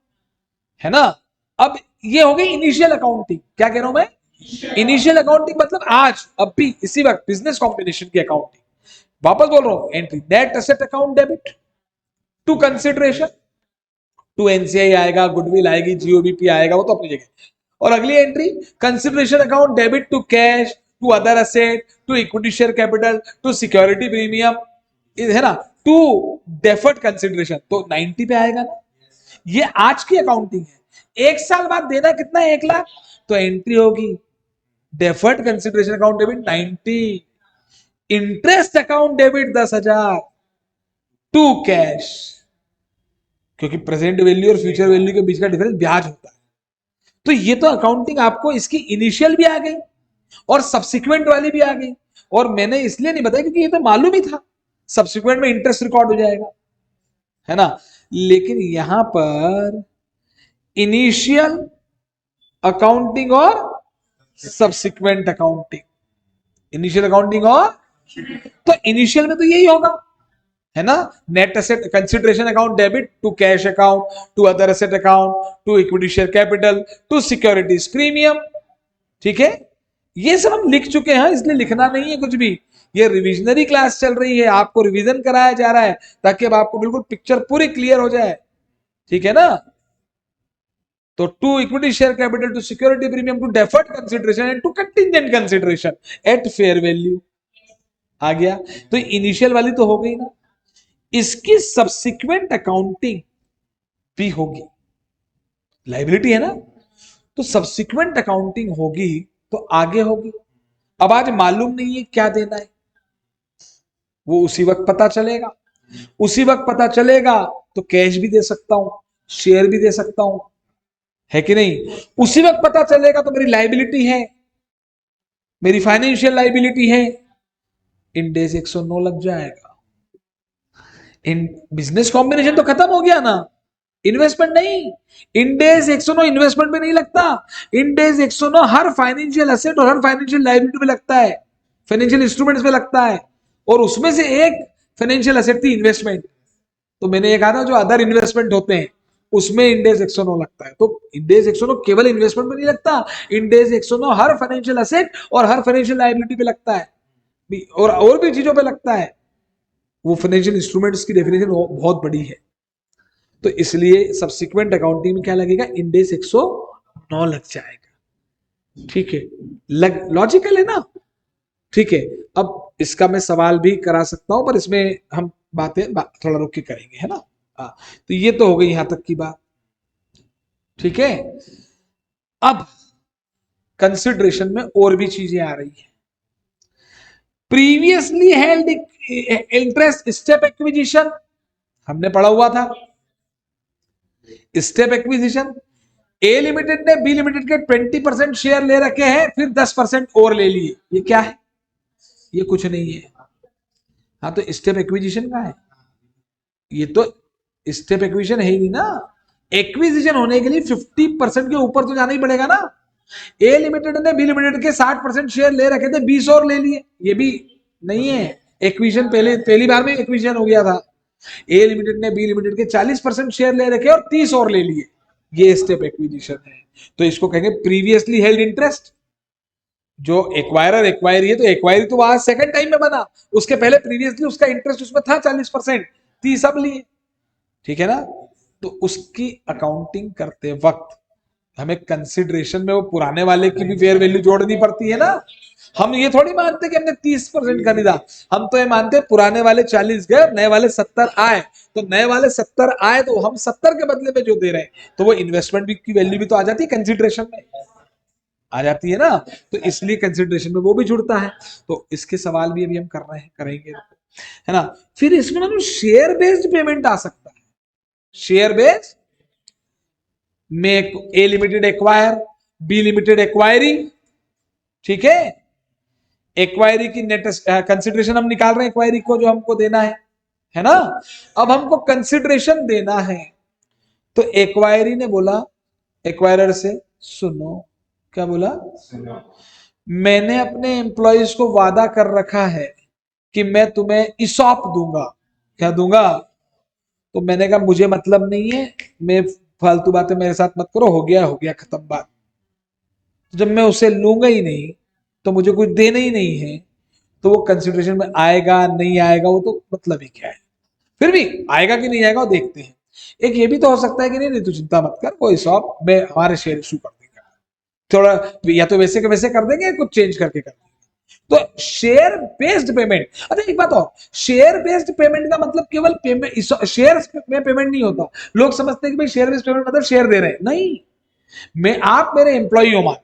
है ना। अब ये हो गई इनिशियल अकाउंटिंग, क्या कह रहा हूं मैं, इनिशियल अकाउंटिंग, मतलब आज अभी इसी वक्त बिजनेस कॉम्बिनेशन की अकाउंटिंग, वापस बोल रहा हूं, entry net asset account debit to consideration, to NCI आएगा, गुडविल आएगी, जीओबीपी आएगा, वो तो अपनी जगह, और अगली entry consideration account debit to cash, to other asset, to equity share capital, to security premium, है ना, टू डेफर्ड कंसिडरेशन, तो 90 पे आएगा ना। ये आज की अकाउंटिंग है, 1 साल बाद देना कितना है, 1 लाख, तो एंट्री होगी deferred consideration account debit 90, interest account debit 10,000, to cash, क्योंकि प्रेजेंट वैल्यू और फ्यूचर वैल्यू के बीच का डिफरेंस ब्याज होता है। तो ये तो अकाउंटिंग आपको इसकी इनिशियल भी आ गई और सब्सिक्वेंट वाली भी आ गई, और मैंने इसलिए नहीं बताया क्योंकि ये तो मालूम ही था, सब्सिक्वेंट में इंटरेस्ट रिकॉर्ड हो जाएगा, है ना। लेकिन यहां पर इनिशियल अकाउंटिंग और सब्सिक्वेंट अकाउंटिंग, इनिशियल अकाउंटिंग और, तो इनिशियल में तो यही होगा, है ना, net asset consideration account debit to cash account, to other asset account, to equity share capital, to securities premium, ठीक है। ये सब हम लिख चुके हैं, इसलिए लिखना नहीं है कुछ भी, ये रिविजनरी क्लास चल रही है, आपको रिवीजन कराया जा रहा है ताकि अब आपको बिल्कुल पिक्चर पूरी क्लियर हो जाए, ठीक है ना। तो to equity share capital, to security premium, to deferred consideration and to contingent consideration at fair value आ गया। तो इनिशियल वाली तो हो गई ना, इसकी सब्सिक्वेंट अकाउंटिंग भी होगी, लाइबिलिटी है ना, तो सब्सिक्वेंट अकाउंटिंग होगी तो आगे होगी। अब आज मालूम नहीं है क्या देना है, वो उसी वक्त पता चलेगा, उसी वक्त पता चलेगा तो कैश भी दे सकता हूं, शेयर भी दे सकता हूं, है कि नहीं। उसी वक्त पता चलेगा तो मेरी लाइबिलिटी है, मेरी फाइनेंशियल लाइबिलिटी है, इन डेज 109 लग जाएगा। इन बिजनेस कॉम्बिनेशन तो खत्म हो गया ना, इन्वेस्टमेंट नहीं, इंडेज 109 इन्वेस्टमेंट पे नहीं लगता, इंडेज 109 हर फाइनेंशियल एसेट और हर फाइनेंशियल लाइबिलिटी पे लगता है, फाइनेंशियल इंस्ट्रूमेंट्स पे लगता है, और उसमें से एक फाइनेंशियल एसेट थी इन्वेस्टमेंट, तो मैंने ये कहा था जो अदर इन्वेस्टमेंट होते हैं उसमें इंडेज 109 लगता है, तो इंडेज 109 केवल इन्वेस्टमेंट पे नहीं लगता, इंडेज 109 हर फाइनेंशियल एसेट और हर फाइनेंशियल लाइबिलिटी पे लगता है, और भी चीजों पे लगता है, वो फाइनेंशियल इंस्ट्रूमेंट्स की डेफिनेशन बहुत बड़ी है। तो इसलिए सब्सिक्वेंट अकाउंटिंग में क्या लगेगा, इंडेक्स 109 लग जाएगा, ठीक है, लॉजिकल है ना, ठीक है। अब इसका मैं सवाल भी करा सकता हूं पर इसमें हम थोड़ा रुक के करेंगे, है ना। तो ये तो हो गई यहां तक की बात, ठीक है। अब कंसिडरेशन में और भी चीजें आ रही है, previously held interest step acquisition हमने पढ़ा हुआ था। स्टेप एक्विजिशन, ए लिमिटेड ने बी लिमिटेड के 20% शेयर ले रखे हैं, फिर 10% और ले लिए। ये क्या है? ये कुछ नहीं है। हाँ, तो स्टेप एक्विजिशन का है ये। तो स्टेप एक्विजिशन है ही नहीं ना। एक्विजिशन होने के लिए 50% के ऊपर तो जाना ही पड़ेगा ना। ए लिमिटेड ने बी लिमिटेड के 60% शेयर ले रखे थे, 20 और ले लिए। ये भी नहीं है। एक्विजिशन पहली बार में एक्विजिशन हो गया था। ए लिमिटेड ने बी लिमिटेड के 40% शेयर ले रखे और 30 और ले लिए। ये स्टेप एक्विजिशन है। तो इसको कहेंगे प्रीवियसली हेल्ड इंटरेस्ट। जो एक्वायरर एक्वायरी है, तो एक्वायरी तो आज सेकंड टाइम में बना, उसके पहले प्रीवियसली उसका इंटरेस्ट उसमें था 40%, 30 अब लिए। ठीक है ना। तो उसकी अकाउंटिंग करते वक्त हमें कंसिडरेशन में वो पुराने वाले की भी फेयर वैल्यू जोड़नी पड़ती है ना। हम ये थोड़ी मानते कि हमने 30% खरीदा, हम तो ये मानते पुराने वाले 40 गए, नए वाले 70 आए। तो नए वाले 70 आए तो हम 70 के बदले में जो दे रहे हैं, तो वो इन्वेस्टमेंट की वैल्यू भी तो आ जाती है, कंसिडरेशन में आ जाती है ना। तो इसलिए कंसिडरेशन में वो भी जुड़ता है। तो इसके सवाल भी अभी हम कर रहे हैं, करेंगे, है ना। फिर इसमें मतलब शेयर बेस्ड पेमेंट आ सकता है। शेयर बेस्ड में A limited acquire, B limited acquiree. ठीक है। एक्वायरी की नेट कंसिडरेशन हम निकाल रहे हैं, एक्वायरी को जो हमको देना है ना। अब हमको कंसिडरेशन देना है, तो एक्वायरी ने बोला एक्वायरर से, सुनो, क्या बोला? मैंने अपने एम्प्लॉयज को वादा कर रखा है कि मैं तुम्हें इसॉप दूंगा। क्या दूंगा? तो मैंने कहा मुझे मतलब नहीं है, मैं फालतू बातें मेरे साथ मत करो, हो गया खत्म बात। जब मैं उसे लूंगा ही नहीं, तो मुझे कुछ देना ही नहीं है, तो वो कंसिडरेशन में आएगा नहीं आएगा वो तो मतलब ही क्या है। फिर भी आएगा कि नहीं आएगा वो देखते हैं। एक ये भी तो हो सकता है कि नहीं तू चिंता मत कर, वो इसॉप में हमारे शेयर इशू कर देंगे, थोड़ा या तो वैसे के वैसे कर देंगे, कुछ चेंज करके कर देंगे। तो शेयर बेस्ड पेमेंट। अच्छा एक बात और, शेयर बेस्ड पेमेंट का मतलब केवल पेमेंट, शेयर में पेमेंट नहीं होता। लोग समझते हैं कि भाई शेयर बेस्ड पेमेंट मतलब शेयर दे रहे हैं, नहीं। मैं, आप मेरे एम्प्लॉई हो मान लो,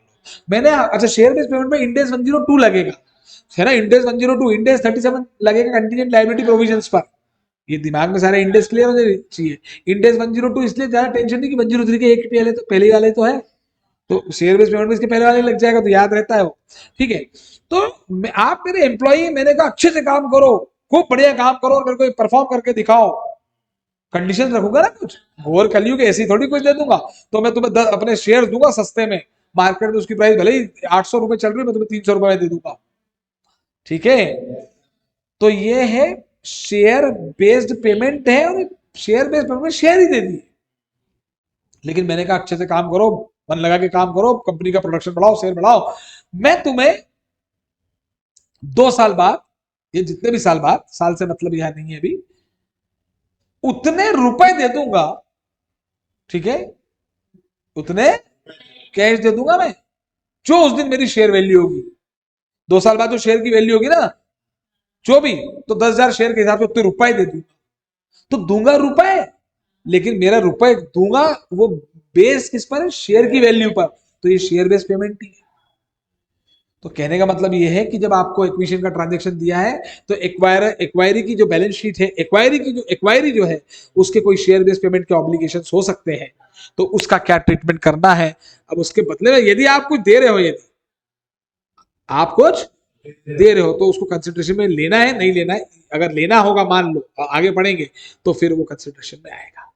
मैंने, अच्छा शेयर बेस्ड पेमेंट में इंडेस 102 लगेगा, है ना, इंडेस 102, इंडेस 37 लगेगा कंटीजेंट लायबिलिटी प्रोविजंस पर। ये दिमाग में सारे इंडेस क्लियर होने चाहिए। इंडेस 102 इसलिए ज्यादा टेंशन नहीं कि 103 के एक पहले वाले तो है, तो शेयर बेस्ड पेमेंट में इसके पहले वाले लग जाएगा, तो याद रहता है वो। ठीक है। तो आप मेरे एम्प्लॉई, मैंने कहा अच्छे से काम करो, खूब बढ़िया काम करो और मेरे को परफॉर्म करके दिखाओ। कंडीशन रखूंगा ना कुछ, घोर कलयुग ऐसी थोड़ी कुछ दे दूंगा। तो मैं तुम्हें अपने शेयर दूंगा सस्ते में, मार्केट में उसकी प्राइस भले ही 800 रुपए चल रही है, मैं तुम्हें 300 रुपए में दे दूंगा। ठीक है। तो ये है शेयर बेस्ड पेमेंट है, और शेयर बेस्ड पेमेंट में शेयर ही दे दिए। लेकिन मैंने कहा अच्छे से काम करो, मन लगा के काम करो, कंपनी का प्रोडक्शन बढ़ाओ, शेयर बढ़ाओ, मैं तुम्हें 2 साल बाद, ये जितने भी साल बाद, साल से मतलब यह नहीं है अभी, उतने रुपए दे दूंगा। ठीक है। उतने कैश दे दूंगा मैं, जो उस दिन मेरी शेयर वैल्यू होगी। 2 साल बाद जो शेयर की वैल्यू होगी ना, जो भी, तो 10,000 शेयर के हिसाब से उतने रुपए दे दूंगा। तो दूंगा रुपए, लेकिन मेरा रुपए दूंगा वो बेस किस पर है? शेयर की वैल्यू पर। तो ये शेयर बेस्ड पेमेंट ही है। तो कहने का मतलब ये है कि जब आपको एक्विजिशन का ट्रांजैक्शन दिया है, तो एक्वायरी की जो बैलेंस शीट है, एक्वायरी जो है, उसके कोई शेयर बेस्ड पेमेंट के ऑब्लिगेशंस हो सकते हैं, तो उसका क्या ट्रीटमेंट करना है। अब उसके बदले में यदि आप कुछ दे रहे हो, यदि आप कुछ दे रहे हो, तो उसको कंसिडरेशन में लेना है नहीं लेना है। अगर लेना होगा, मान लो आगे बढ़ेंगे, तो फिर वो कंसिडरेशन में आएगा।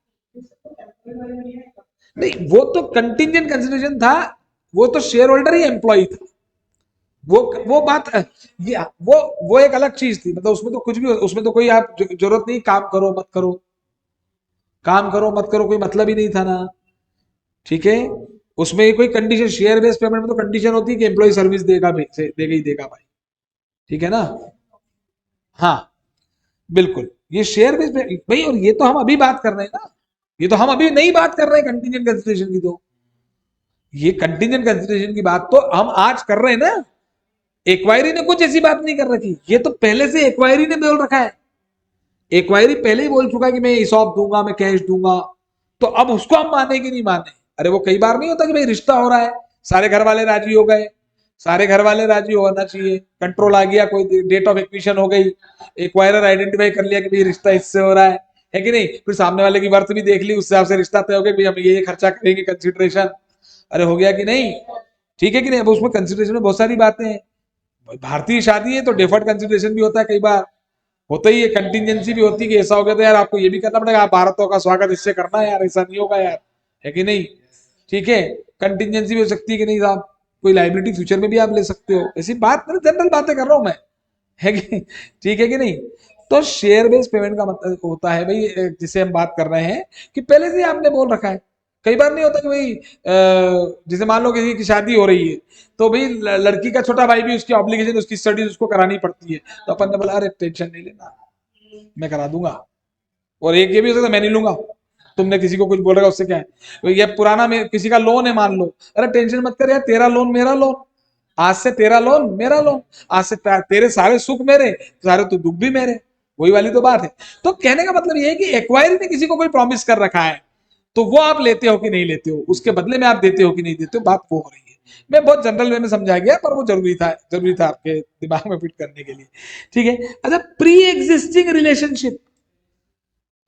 नहीं, वो तो कंटिंजेंट कंसिडरेशन था, वो तो शेयर होल्डर ही एम्प्लॉय था। वो बात, ये वो एक अलग चीज थी। मतलब उसमें तो कुछ भी, उसमें तो कोई आप जरूरत नहीं, काम करो मत करो, काम करो मत करो, कोई मतलब ही नहीं था ना। ठीक है। उसमें कोई कंडीशन, शेयर बेस्ड पेमेंट में तो कंडीशन होती है कि एम्प्लॉय सर्विस देगा देगा ही देगा भाई। ठीक है ना। हाँ बिल्कुल, ये शेयर बेस्ड भाई, और ये तो हम अभी बात कर रहे हैं ना, ये तो हम अभी नहीं बात कर रहे हैं कंटीजेंट कंसिडरेशन की। तो ये कंटीजेंट कंसिडरेशन की बात तो हम आज कर रहे हैं ना। एक्वायरी ने कुछ ऐसी बात नहीं कर रखी, ये तो पहले से एक्वायरी ने बोल रखा है। एक्वायरी पहले ही बोल चुका है कि मैं इसॉप दूंगा, मैं कैश दूंगा। तो अब उसको हम माने कि नहीं माने? अरे वो कई बार नहीं होता कि भाई रिश्ता हो रहा है, सारे घर वाले राजी हो गए, सारे घर वाले राजी होना चाहिए, कंट्रोल आ गया, कोई डेट ऑफ एक्विजिशन हो गई, एक्वायरर आइडेंटिफाई कर लिया कि भाई रिश्ता इससे हो रहा है कि नहीं, फिर सामने वाले की वर्थ भी देख ली, उस हिसाब से रिश्ता तय हो गया भाई हम ये खर्चा करेंगे, कंसिडरेशन, अरे हो गया कि नहीं, ठीक है कि नहीं। अब उसमें कंसिडरेशन में बहुत सारी बातें हैं, भारतीय शादी है तो डिफर्ड कंसिडरेशन भी होता है, कई बार होता ही है, कंटिजेंसी भी होती है कि ऐसा हो गया तो यार आपको ये भी करना पड़ेगा, आप भारतों का स्वागत इससे करना है यार, ऐसा नहीं होगा यार, है कि नहीं, ठीक है। कंटिजेंसी भी हो सकती है कि नहीं साहब, कोई लाइबिलिटी फ्यूचर में भी आप ले सकते हो, ऐसी बात जनरल बातें कर रहा हूं मैं, है कि ठीक है कि नहीं। तो शेयर बेस्ड पेमेंट का मतलब होता है भाई, जिसे हम बात कर रहे हैं कि पहले से आपने बोल रखा है, कई बार नहीं होता कि भाई जैसे मान लो किसी की शादी हो रही है तो भाई लड़की का छोटा भाई भी, उसकी ऑब्लिगेशन, उसकी स्टडीज उसको करानी पड़ती है, तो अपन ने बोला अरे टेंशन नहीं लेना, मैं करा दूंगा। और एक ये भी हो सकता है मैं नहीं लूंगा, तुमने किसी को कुछ बोल रहा है उससे क्या है, ये पुराना में किसी का लोन है मान लो, अरे टेंशन मत कर यार, तेरा लोन मेरा लोन, आज से तेरा लोन मेरा लोन, आज से तेरे सारे सुख मेरे, सारे तो दुख भी मेरे, वही वाली तो बात है। तो कहने का मतलब ये है कि एक्वायरी ने किसी को कोई प्रॉमिस कर रखा है, तो वो आप लेते हो कि नहीं लेते हो, उसके बदले में आप देते हो कि नहीं देते हो, बात वो हो रही है। मैं बहुत जनरल वे में समझा गया, पर वो जरूरी था आपके दिमाग में फिट करने के लिए, ठीक है। अच्छा, pre existing relationship,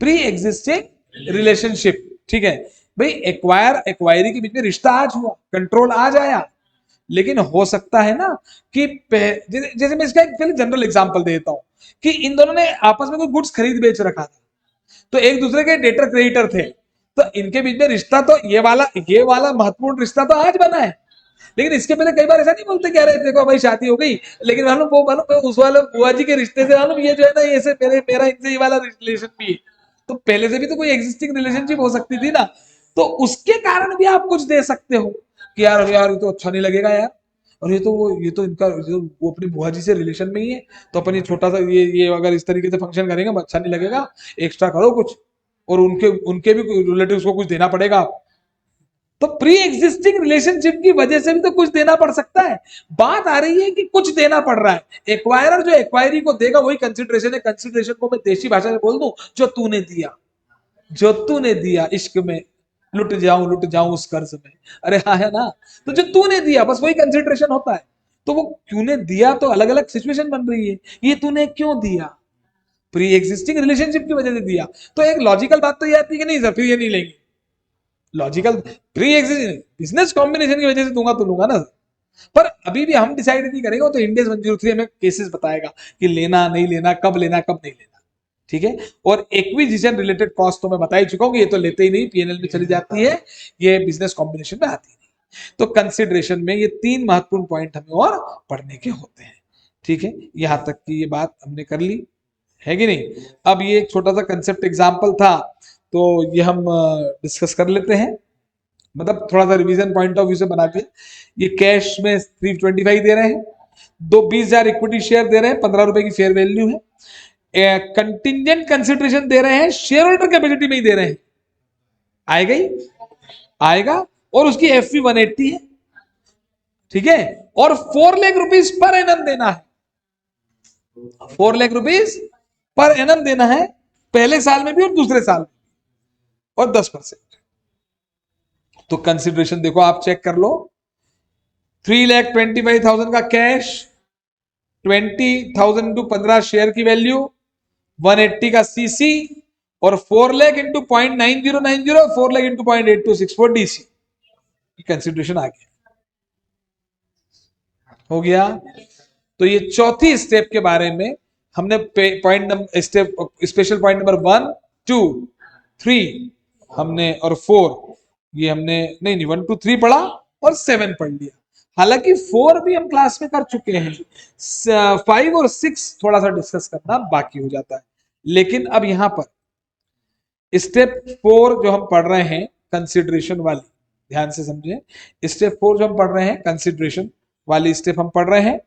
pre existing relationship, ठीक है भाई, एक्वायरी के बीच में रिश्ता आज हुआ, कंट्रोल आज आया, लेकिन हो सकता है ना कि जैसे मैं इसका एक जनरल एग्जांपल देता हूं कि इन दोनों ने आपस में कोई गुड्स खरीद बेच रखा था, तो एक दूसरे के डेटर क्रेडिटर थे, तो इनके बीच में रिश्ता, तो ये वाला महत्वपूर्ण रिश्ता तो आज बना है, लेकिन इसके पहले कई बार ऐसा नहीं बोलते कि अरे देखो भाई शादी हो गई, लेकिन मालूम उस वाले बुआ जी के रिश्ते से मालूम ये जो है ना, ये से मेरा इनसे ये वाला रिलेशन भी है, तो पहले से भी तो कोई एग्जिस्टिंग रिलेशनशिप हो सकती थी ना, तो उसके कारण भी आप कुछ दे सकते हो कि यार यार ये तो अच्छा नहीं लगेगा यार, और ये तो इनका वो अपनी बुआ जी से रिलेशन में ही है, तो अपन ये छोटा सा ये अगर इस तरीके से फंक्शन करेंगे अच्छा नहीं लगेगा, एक्स्ट्रा करो कुछ, और उनके उनके भी रिलेटिव्स को कुछ देना पड़ेगा, तो प्री एग्जिस्टिंग रिलेशनशिप की वजह से भी तो कुछ देना पड़ सकता है। बात आ रही है कि कुछ देना पड़ रहा है, एक्वायरर जो एक्वायरी को देगा वही कंसिडरेशन है, कंसिडरेशन को मैं देशी भाषा में बोल दूं, जो तूने दिया, जो तूने दिया इश्क में, लुट जाऊं उस कर्ज में, अरे हाँ है ना, तो जो तूने दिया बस वही कंसिडरेशन होता है। तो वो तूने दिया तो अलग अलग सिचुएशन बन रही है, ये तूने क्यों दिया, प्री एग्जिस्टिंग रिलेशनशिप की वजह से दिया, तो एक लॉजिकल बात तो ये आती है कि नहीं सर फिर ये नहीं लेंगे, logical pre existing business combination की वजह से दूंगा तो लूंगा ना, पर अभी भी हम डिसाइड नहीं करेंगे, तो इंडियस 103 हमें केसेस बताएगा कि लेना नहीं लेना, कब लेना कब नहीं लेना, ठीक है। और एक्विजिशन रिलेटेड कॉस्ट तो मैं बता ही चुका हूं, ये तो लेते ही नहीं, पीएनएल में चली जाती है, ये बिजनेस कॉम्बिनेशन में आती नहीं। तो कंसिडरेशन में ये 3 महत्वपूर्ण पॉइंट हमें और पढ़ने के होते हैं, ठीक है। यहां तक की ये बात हमने कर ली, है कि नहीं। अब ये एक छोटा सा कंसेप्ट एग्जांपल था, तो ये हम डिस्कस कर लेते हैं, मतलब थोड़ा सा रिवीजन पॉइंट ऑफ व्यू से बनाते हैं। ये कैश में 325 दे रहे हैं, 20,000 इक्विटी शेयर दे रहे हैं, 15 रुपए की फेयर वैल्यू है, कंटिजेंट कंसिडरेशन दे रहे हैं, शेयर होल्डर कैपेसिटी में ही दे रहे हैं, आएगा ही आएगा, और उसकी एफपी 180 है, ठीक है, और 4 लाख रुपीज पर एनम देना है, 4 लाख रुपीज पर एनम देना है, पहले साल में भी और दूसरे साल में, और 10%। तो कंसिडरेशन देखो आप चेक कर लो, 3,25,000 का कैश, 20,000 इंटू 15 शेयर की वैल्यू, 180 का सीसी, और 4 lakh into 0.9090, 4 lakh into 0.8264 DC, consideration आ गया, हो गया। तो ये चौथी स्टेप के बारे में हमने point number step special point number 1 2 3 हमने, और 4 ये हमने नहीं 1 2 3 पढ़ा, और 7 पढ़ लिया, हालांकि 4 भी हम क्लास में कर चुके हैं, 5 और 6 थोड़ा सा डिस्कस करना बाकी हो जाता है। लेकिन अब यहां पर स्टेप 4 जो हम पढ़ रहे हैं कंसिडरेशन वाली, ध्यान से समझे, स्टेप 4 जो हम पढ़ रहे हैं कंसिडरेशन वाली स्टेप हम पढ़ रहे हैं,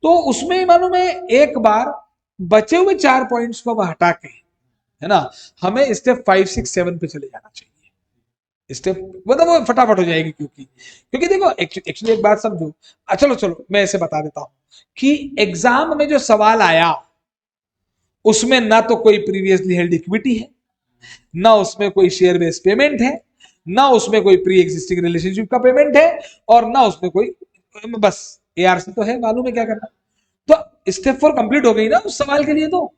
तो उसमें मालूम है एक बार बचे हुए 4 पॉइंट्स को हटा के, है ना, हमें स्टेप 5 6 7 पे चले जाना चाहिए, स्टेप मतलब वो फटाफट हो जाएगी, क्योंकि देखो एक्चुअली एक बात समझो, चलो मैं ऐसे बता देता हूं कि एग्जाम में जो सवाल आया उसमें ना तो कोई प्रीवियसली हेल्ड इक्विटी है, ना उसमें कोई शेयर बेस्ड पेमेंट है, ना उसमें कोई प्री एग्जिस्टिंग रिलेशनशिप का पेमेंट है, और ना उसमें कोई, बस ARC तो है, मालूम है क्या करना। तो स्टेप 4 कंप्लीट हो गई ना उस सवाल के लिए। तो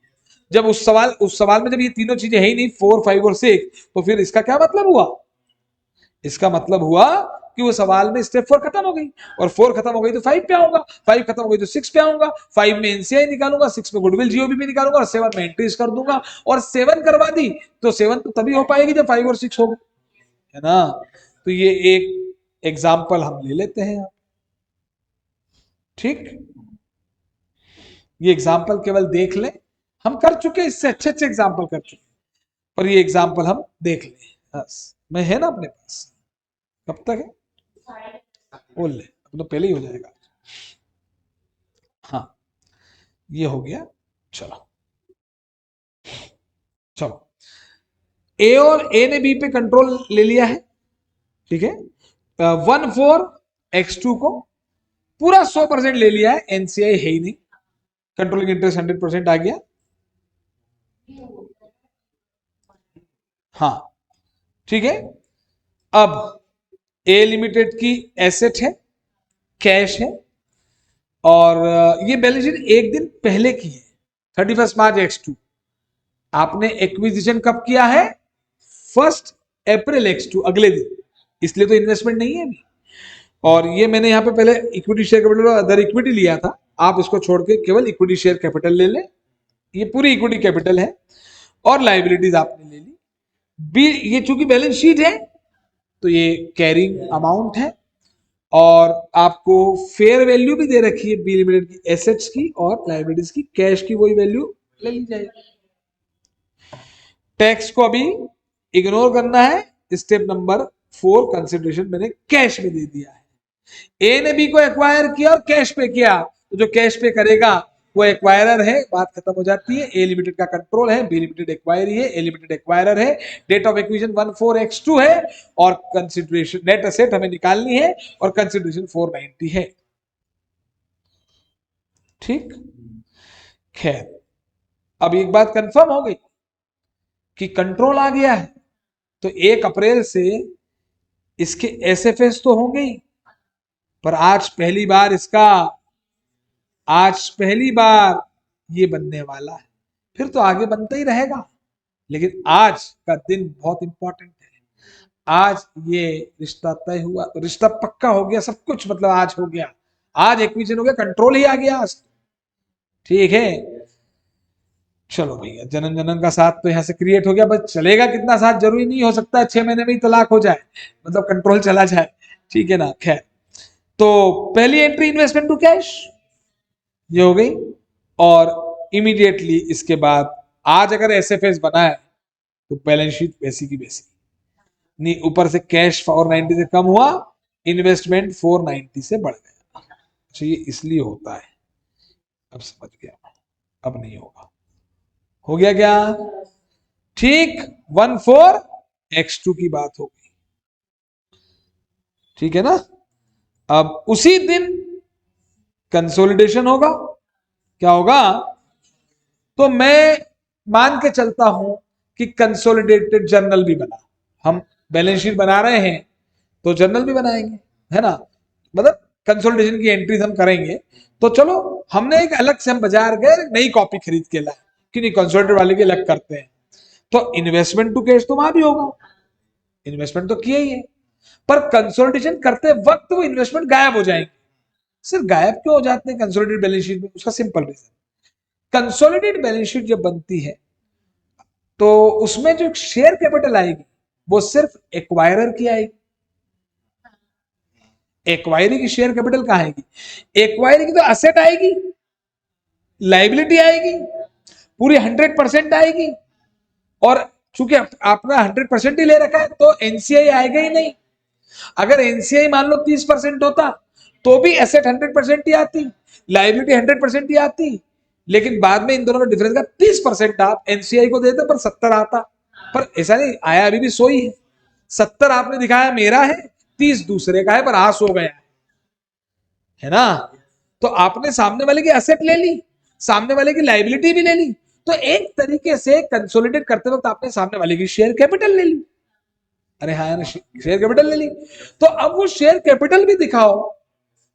जब उस सवाल में जब ये तीनों चीजें है ही नहीं, 4, 5 और 6, तो फिर इसका क्या मतलब हुआ? इसका मतलब हुआ कि वो सवाल में स्टेप 4 खत्म हो गई, और 4 खत्म हो गई तो 5 पे आऊंगा, 5 खत्म हो गई तो 6 पे आऊंगा, 5 में एनसीआई निकालूंगा, 6 में गुडविल जीओबी भी निकालूंगा, और 7 में एंट्रीज कर दूंगा। और 7 करवा दी तो 7 तो तभी हो पाएगी जब 5 और 6 हो गए, है ना। तो ये एक एग्जाम्पल हम ले लेते हैं, ठीक। ये एग्जाम्पल केवल देख लें, हम कर चुके, इससे अच्छे अच्छे एग्जाम्पल कर चुके, पर ये एग्जाम्पल हम देख लें बस। मैं है ना अपने पास, कब तक है बोल ले, अब तो पहले ही हो जाएगा। हाँ ये हो गया, चलो चलो। ए और ए ने बी पे कंट्रोल ले लिया है, ठीक है। 1/4 x2 को पूरा 100% ले लिया है, एनसीआई है ही नहीं, कंट्रोलिंग इंटरेस्ट 100% आ गया। हाँ ठीक है। अब ए लिमिटेड की एसेट है, कैश है, और ये बैलेंस शीट एक दिन पहले की है, 31 मार्च x2। आपने एक्विजिशन कब किया है? 1 अप्रैल x2, अगले दिन, इसलिए तो इन्वेस्टमेंट नहीं है अभी। और ये मैंने यहाँ पे पहले इक्विटी शेयर कैपिटल और अदर इक्विटी लिया था, आप इसको छोड़ के केवल इक्विटी शेयर कैपिटल ले लें, ये पूरी इक्विटी कैपिटल है। और लाइबिलिटीज आपने ले ली। बी, ये चूंकि बैलेंस शीट है तो ये कैरिंग अमाउंट है, और आपको फेयर वैल्यू भी दे रखी है बी लिमिटेड की एसेट्स की और लाइबिलिटीज की, कैश की वही वैल्यू ले ली जाएगी। टैक्स को अभी इग्नोर करना है, स्टेप नंबर 4 कंसिडरेशन मैंने कैश में दे दिया है। ए ने बी को एक्वायर किया और कैश पे किया, तो जो कैश पे करेगा वो एक्वायरर है, बात खत्म हो जाती है। ए लिमिटेड का कंट्रोल है, बी लिमिटेड एक्वायरी है, ए लिमिटेड एक्वायरर है। डेट ऑफ एक्विजिशन 1/4 x2 है, और कंसिडरेशन नेट एसेट हमें निकालनी है, और कंसिडरेशन 490 है, ठीक। खैर अब एक बात कंफर्म हो गई कि कंट्रोल आ गया है, तो 1 अप्रैल से इसके एसएफएस तो होंगे ही, पर आज पहली बार ये बनने वाला है, फिर तो आगे बनता ही रहेगा, लेकिन आज का दिन बहुत इंपॉर्टेंट है। आज ये रिश्ता तय हुआ, रिश्ता पक्का हो गया, सब कुछ मतलब आज हो गया, आज एक्विजिशन हो गया, कंट्रोल ही आ गया आज, ठीक है। चलो भैया, जनन जनन का साथ तो यहाँ से क्रिएट हो गया, बस चलेगा कितना साथ जरूरी नहीं, हो सकता है 6 महीने में ही तलाक हो जाए, मतलब कंट्रोल चला जाए, ठीक है ना। खैर, तो पहली एंट्री इन्वेस्टमेंट टू कैश ये हो गई, और इमीडिएटली इसके बाद आज अगर एसएफएस बना है तो बैलेंस शीट वैसी की वैसी नहीं, ऊपर से कैश 490 से कम हुआ, इन्वेस्टमेंट 490 से बढ़ गया। अच्छा ये इसलिए होता है, अब समझ गया, अब नहीं होगा, हो गया क्या, ठीक। 1/4 x2 की बात हो गई, ठीक है ना। अब उसी दिन कंसोलिडेशन होगा, क्या होगा, तो मैं मान के चलता हूं कि कंसोलिडेटेड जर्नल भी बना, हम बैलेंस शीट बना रहे हैं तो जर्नल भी बनाएंगे, है ना, मतलब कंसोलिडेशन की एंट्रीज हम करेंगे। तो चलो हमने एक अलग से, हम बाजार गए नई कॉपी खरीद के लाए कि नहीं, कंसोलिडेटेड वाले की अलग करते हैं, तो इन्वेस्टमेंट टू कैश तो वहां भी होगा, इन्वेस्टमेंट तो किया ही है, पर कंसोलिडेशन करते वक्त वो इन्वेस्टमेंट गायब हो जाएंगे। सिर्फ गायब क्यों हो जाते हैं कंसोलिडेटेड बैलेंस शीट में? उसका simple reason, consolidated balance sheet जब बनती है तो उसमें जो शेयर कैपिटल आएगी वो सिर्फ एक्वायरर की आएगी। एक्वायरी की शेयर कैपिटल कहां आएगी? एक्वायरी की तो असेट आएगी, लाइबिलिटी आएगी, पूरी 100% आएगी, और चूंकि आपने 100% ही ले रखा है तो एनसीआई आएगा ही नहीं। अगर एनसीआई मान लो 30% होता तो भी एसेट 100% ही आती, लाइबिलिटी 100% ही आती, लेकिन बाद में इन दोनों का डिफरेंस का 30% आप एनसीआई को देते पर 70 आता, पर ऐसा नहीं आया, अभी भी सोई है। 70 आपने दिखाया मेरा है, 30 दूसरे का है, पर आ सो गया है ना। तो आपने सामने वाले की एसेट ले ली, सामने वाले की लाइबिलिटी भी ले ली, तो एक तरीके से कंसोलिडेट करते वक्त आपने सामने वाले की शेयर कैपिटल ले ली, अरे हाँ शेयर कैपिटल ले ली, तो अब वो शेयर कैपिटल भी दिखाओ,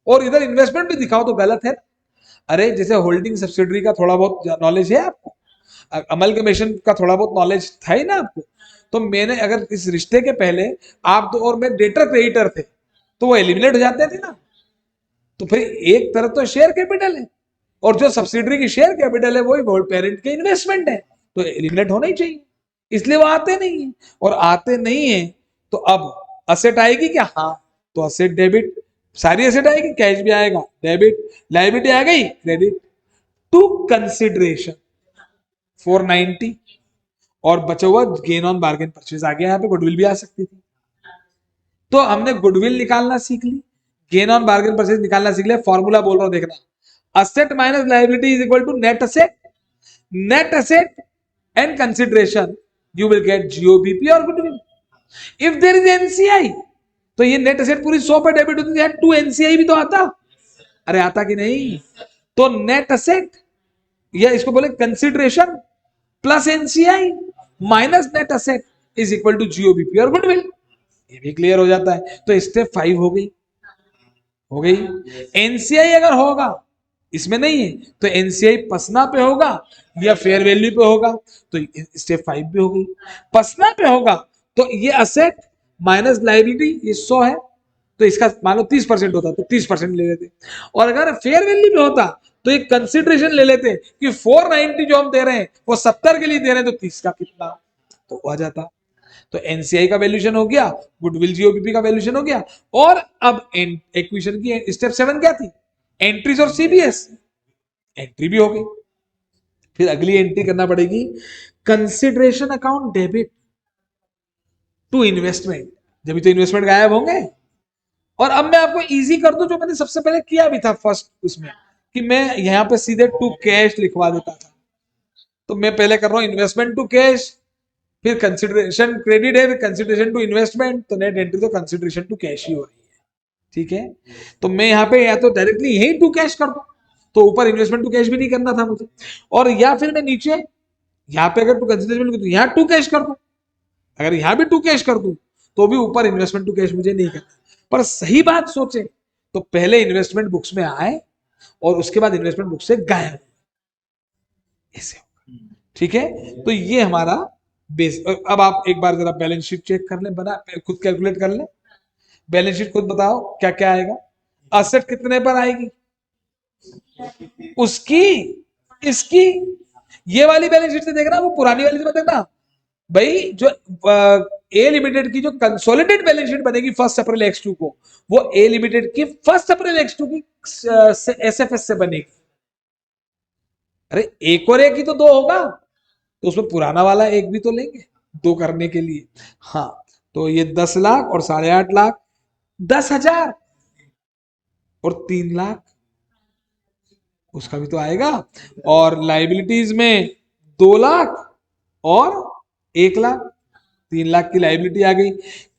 और इधर इन्वेस्टमेंट भी दिखाओ तो गलत है। अरे जैसे होल्डिंग सब्सिडरी का थोड़ा बहुत नॉलेज है आपको, अमलगमेशन का थोड़ा बहुत नॉलेज था ही ना आपको। तो मैंने अगर इस रिश्ते के पहले आप दो और मैं डेटर क्रेडिटर थे तो वो एलिमिनेट हो जाते थे ना। तो फिर एक तरफ तो शेयर कैपिटल है और जो सब्सिडरी की शेयर कैपिटल है वही पेरेंट के इन्वेस्टमेंट है, तो एलिमिनेट होना ही चाहिए। इसलिए वो आते नहीं है, और आते नहीं है तो अब असेट आएगी क्या? हाँ, तो असेट डेबिट, सारी असेट आएगी, कैश भी आएगा डेबिट, लायबिलिटी आ गई क्रेडिट। टू कंसिडरेशन 490, और बचा हुआ गेन ऑन बार्गेन परचेज आ गया। यहाँ पे गुडविल भी आ सकती थी, तो हमने गुडविल निकालना सीख ली, गेन ऑन बार्गेन परचेज निकालना सीख लिया। फॉर्मूला बोल रहा हूं देखना, asset minus liability is equal to net asset, net asset and consideration, you will get GOBP और goodwill. If there is NCI, तो ये नेट असेट पूरी 100 पे डेबिट होती है, टू एनसीआई भी तो आता। अरे आता कि नहीं? तो नेट असेट, या इसको बोले consideration plus NCI minus net asset is equal to GOBP और गुडविल। ये भी क्लियर हो जाता है। तो स्टेप 5 हो गई, हो गई। एनसीआई अगर होगा, इसमें नहीं है, तो एनसीआई पसना पे होगा या फेयर वैल्यू पे होगा, तो स्टेप 5 भी हो गई। पसना पे होगा तो ये असेट माइनस लायबिलिटी, ये 100 है, तो इसका मान लो 30% होता तो 30% ले लेते। और अगर फेयर वैल्यू पे होता तो एक कंसिडरेशन ले लेते कि 490 जो हम दे रहे हैं वो 70 के लिए दे रहे हैं, तो 30 का कितना, तो आ जाता। तो एनसीआई का वैल्यूएशन हो गया, गुडविल जीओबीपी का वैल्यूएशन हो गया। और अब एक्विजिशन की स्टेप 7 क्या थी? एंट्रीज और सीबीएस, एंट्री भी हो गई। फिर अगली एंट्री करना पड़ेगी consideration account debit to investment, जब तो इन्वेस्टमेंट गायब होंगे। और अब मैं आपको इजी कर दूं, जो मैंने सबसे पहले किया भी था फर्स्ट उसमें, कि मैं यहां पे सीधे टू कैश लिखवा देता था। तो मैं पहले कर रहा हूं इन्वेस्टमेंट टू कैश, फिर कंसिडरेशन क्रेडिट है, फिर कंसिडरेशन टू इन्वेस्टमेंट, तो नेट एंट्री तो कंसिडरेशन टू कैश ही हो रही है। ठीक है, तो मैं यहाँ पे या तो डायरेक्टली यही टू कैश कर दूं, तो ऊपर इन्वेस्टमेंट टू कैश भी नहीं करना था मुझे, और या फिर मैं नीचे यहाँ पे अगर टू कंसिडरेशन तो यहाँ टू कैश कर दूं, अगर यहाँ भी टू कैश कर दूं तो भी ऊपर इन्वेस्टमेंट टू कैश मुझे नहीं करना। पर सही बात सोचे तो पहले इन्वेस्टमेंट बुक्स में आए और उसके बाद इन्वेस्टमेंट बुक से गायब, ऐसे होगा। ठीक है, तो ये हमारा बेस। अब आप एक बार जरा बैलेंस शीट चेक कर लें, बना खुद कैलकुलेट कर लें, बैलेंस शीट खुद बताओ क्या क्या आएगा। असेट कितने पर आएगी? उसकी, इसकी, ये वाली बैलेंस शीट से देखना, वो पुरानी वाली से देखना भाई। जो ए लिमिटेड की जो कंसोलिडेट बैलेंस शीट बनेगी 1 अप्रैल X2 को, वो ए लिमिटेड की 1 अप्रैल X2 की एसएफएस से बनेगी। अरे एक और एक ही तो दो होगा, तो उसमें पुराना वाला एक भी तो लेंगे दो करने के लिए। हाँ, तो ये 10 लाख और 8.5 लाख, 10,000 और 3 लाख, उसका भी तो आएगा। और लाइबिलिटीज में 2 लाख और 1 लाख, 3 लाख की लाइबिलिटी आ गई।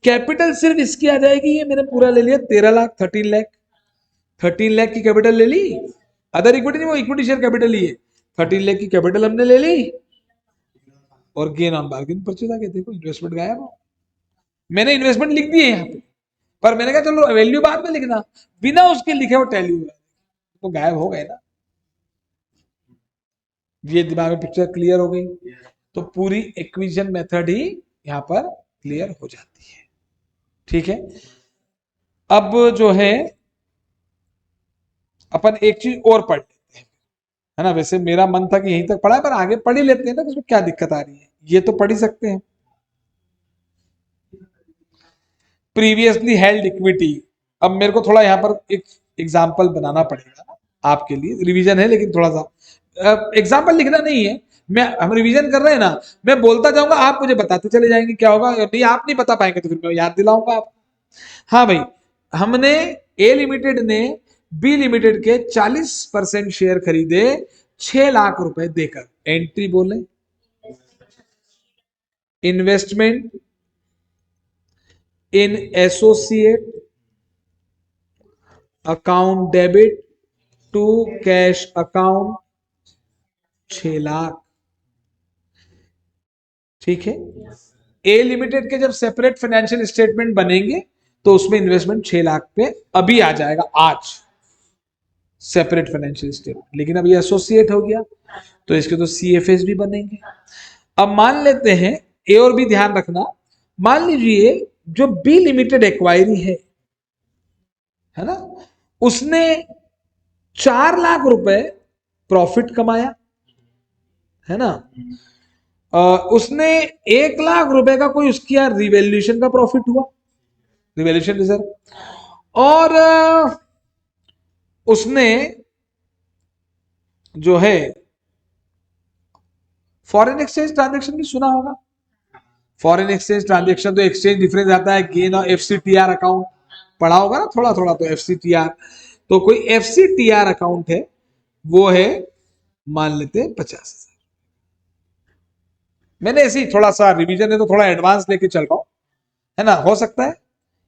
कैपिटल सिर्फ इसकी आ जाएगी, ये मैंने पूरा ले लिया 13 लाख, 13 लाख, 13 लाख की कैपिटल ले ली। अदर इक्विटी नहीं, वो इक्विटी शेयर कैपिटल ही है। 13 लाख की कैपिटल हमने ले ली, और गेन ऑन बार्गेन परचेज आ गया। देखो इन्वेस्टमेंट गायब हो, मैंने इन्वेस्टमेंट लिख दिए यहाँ पे, पर मैंने कहा चलो वैल्यू बाद में लिखना, बिना उसके लिखे वो टैली हुआ, तो गायब हो गए ना। ये दिमाग में पिक्चर क्लियर हो गई, तो पूरी एक्विजिशन मेथड ही यहाँ पर क्लियर हो जाती है। ठीक है, अब जो है अपन एक चीज और पढ़ लेते हैं, है ना। वैसे मेरा मन था कि यहीं तक पढ़ा है, पर आगे पढ़ ही लेते हैं ना, उसमें क्या दिक्कत आ रही है, ये तो पढ़ ही सकते हैं। प्रीवियसली हेल्ड इक्विटी, अब मेरे को थोड़ा यहाँ पर एक एग्जाम्पल बनाना पड़ेगा आपके लिए, रिवीजन है लेकिन थोड़ा सा एग्जाम्पल लिखना नहीं है। हम रिवीजन कर रहे हैं ना, मैं बोलता जाऊंगा, आप मुझे बताते चले जाएंगे क्या होगा, नहीं आप नहीं बता पाएंगे तो फिर मैं याद दिलाऊंगा आपको। हाँ भाई, हमने ए लिमिटेड ने बी लिमिटेड के 40% शेयर खरीदे 6 लाख रुपए देकर। एंट्री बोले investment in associate account debit to cash account 6 lakh. ठीक है, ए लिमिटेड के जब सेपरेट फाइनेंशियल स्टेटमेंट बनेंगे तो उसमें इन्वेस्टमेंट 6 लाख पे अभी आ जाएगा आज। सेपरेट फाइनेंशियल स्टेटमेंट, लेकिन अब ये एसोसिएट हो गया तो इसके तो सीएफएस भी बनेंगे। अब मान लेते हैं, ए और बी ध्यान रखना, मान लीजिए जो बी लिमिटेड एक्वायरी है ना, उसने 4 लाख रुपए प्रॉफिट कमाया, है ना, उसने 1 लाख रुपए का कोई उसकी यार रिवैल्यूएशन का प्रॉफिट हुआ, रिवैल्यूएशन रिजर्व, और उसने जो है फॉरेन एक्सचेंज ट्रांजैक्शन भी सुना होगा। फॉरेन एक्सचेंज ट्रांजैक्शन तो एक्सचेंज डिफरेंस आता है, गेन और एफसीटीआर अकाउंट पढ़ा होगा ना थोड़ा थोड़ा, तो एफसीटीआर, तो कोई एफसीटीआर अकाउंट है, वो है मान लेते हैं 50,000। मैंने ऐसे ही थोड़ा सा रिवीजन है तो थोड़ा एडवांस लेके चल रहा हूं, है ना, हो सकता है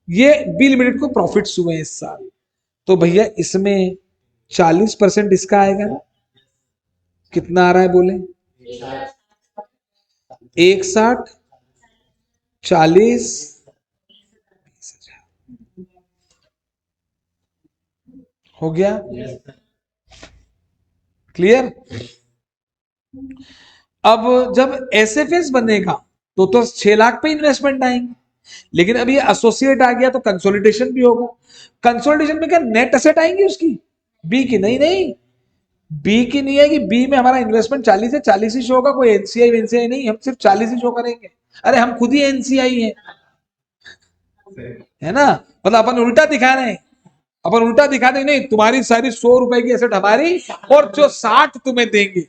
ये बी लिमिटेड को प्रॉफिट्स हुए इस साल, तो भैया इसमें 40% इसका आएगा ना, कितना आ रहा है बोले, 61, 40, हो गया क्लियर। अब जब एसएफएस बनेगा तो 6 लाख पे इन्वेस्टमेंट आएंगे, लेकिन अब ये एसोसिएट आ गया तो कंसोलिडेशन भी होगा। कंसोलिडेशन में क्या नेट एसेट आएंगी उसकी, बी की, नहीं नहीं, बी की नहीं आएगी, बी में हमारा इन्वेस्टमेंट 40 है, 40 ही शो होगा, कोई एनसीआई वेनसीआई नहीं, हम सिर्फ 40 ही शो करेंगे। अरे हम खुद ही एनसीआई है ना, मतलब अपन उल्टा दिखा रहे हैं, अपन उल्टा दिखा देंगे, नहीं तुम्हारी सारी 100 रुपए की एसेट हमारी और जो 60 तुम्हें देंगे,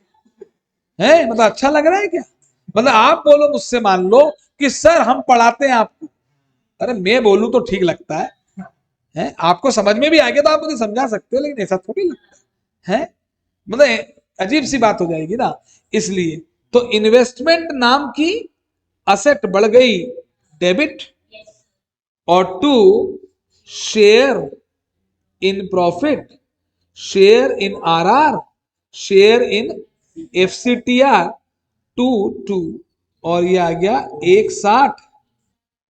है मतलब अच्छा लग रहा है क्या। मतलब आप बोलो मुझसे, मान लो कि सर हम पढ़ाते हैं आपको, अरे मैं बोलूं तो ठीक लगता है आपको समझ में भी आ गया तो आप मुझे समझा सकते हो, लेकिन ऐसा थोड़ी लगता है, मतलब अजीब सी बात हो जाएगी ना। इसलिए तो इन्वेस्टमेंट नाम की असेट बढ़ गई डेबिट, और to share in profit, share in RR, share in FCTR, to और ये आ गया 61,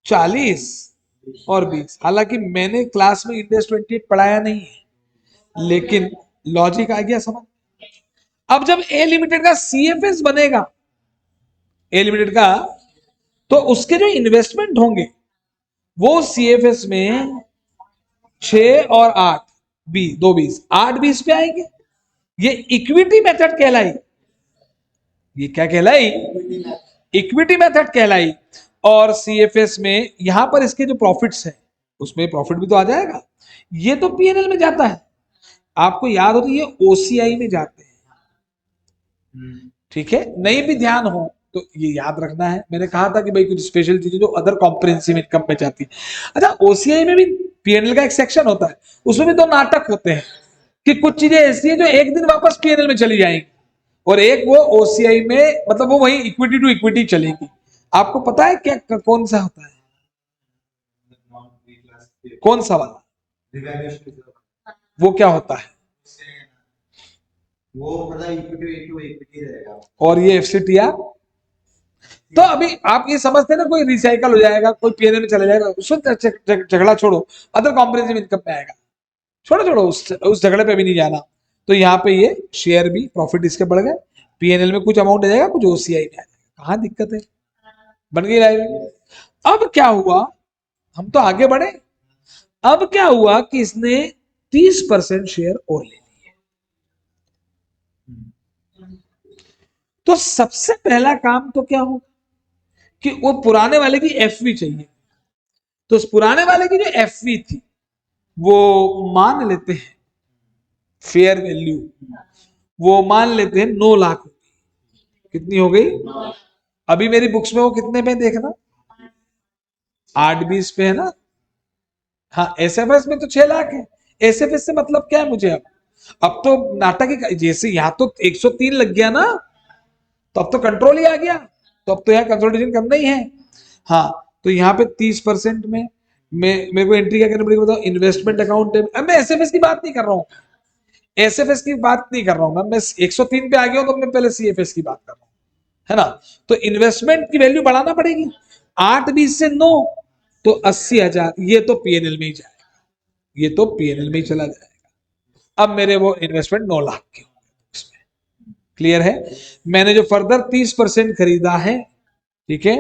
40 और 20। हालांकि मैंने क्लास में इंडेक्स 28 पढ़ाया नहीं है, लेकिन लॉजिक आ गया समझ। अब जब ए लिमिटेड का सीएफएस बनेगा, ए लिमिटेड का, तो उसके जो इन्वेस्टमेंट होंगे वो सीएफएस में 6 और 8, 20, 8-20 पे आएंगे। ये इक्विटी मेथड कहलाई, ये क्या कहलाई, इक्विटी मेथड कहलाई। और सीएफएस में यहां पर इसके जो प्रॉफिट्स हैं उसमें प्रॉफिट भी तो आ जाएगा, ये तो पीएनएल में जाता है, आपको याद हो तो ये ओसीआई में जाते हैं, ठीक है, नहीं भी ध्यान हो तो ये याद रखना है। मैंने कहा था कि भाई कुछ स्पेशल चीजें जो अदर कॉम्प्रिहेंसिव इनकम में जाती है। अच्छा, ओसीआई में भी पीएनएल का एक सेक्शन होता है, उसमें भी 2 नाटक होते हैं कि कुछ चीजें ऐसी है जो एक दिन वापस पीएनएल में चली जाएंगी, और एक वो ओसीआई में, मतलब वो वही इक्विटी टू इक्विटी चलेगी। आपको पता है क्या कौन सा होता है, कौन सा वाला, वो क्या होता है, वो मतलब इक्विटी रहेगा, और ये एफसीटीआर। तो अभी आप ये समझते हैं ना कोई रिसाइकल हो जाएगा, कोई पीएनएल में चला जाएगा, उसको झगड़ा छोड़ो, अदर कॉम्प्रिहेंसिव इनकम में आएगा, छोड़ो छोड़ो उस झगड़े पे भी नहीं जाना। तो यहाँ पे ये शेयर भी प्रॉफिट इसके बढ़ गए, पीएनएल में कुछ अमाउंट आ जाएगा, कुछ ओसीआई में आएगा, कहाँ दिक्कत है, बन गई लाइब्रेरी। अब क्या हुआ, हम तो आगे बढ़े, अब क्या हुआ कि इसने 30% शेयर और ले लिए। तो सबसे पहला काम तो क्या होगा कि वो पुराने वाले की एफवी चाहिए, तो उस पुराने वाले की जो एफवी थी वो मान लेते हैं फेयर वैल्यू, वो मान लेते हैं 9 लाख, कितनी हो गई, अभी मेरी बुक्स में वो कितने पे देखना, 8-20 पे है ना। हाँ, एसएफएस में तो 6 लाख है, एसएफएस से मतलब क्या है मुझे, अब तो नाटक ही, जैसे यहां तो 103 लग गया ना, तो अब तो कंट्रोल ही आ गया, तो अब तो यहाँ कंसोलिडेशन करना ही है। हाँ, तो यहाँ पे 30% में मेरे को एंट्री क्या करनी पड़ेगी बताओ, इन्वेस्टमेंट अकाउंट। मैं एसएफएस की बात नहीं कर रहा हूँ, एसएफएस की बात नहीं कर रहा हूँ मैं 103 पे आ गया हूं तो मैं पहले सीएफएस की बात कर रहा हूँ, है ना। तो इन्वेस्टमेंट की वैल्यू बढ़ाना पड़ेगी, 8-20 से 9 तो 80,000, ये तो पीएनएल में ही जाएगा, ये तो पीएनएल में ही चला जाएगा। अब मेरे वो इन्वेस्टमेंट 9 लाख के हो गए इसमें। क्लियर है? मैंने जो फर्दर 30% खरीदा है, ठीक है,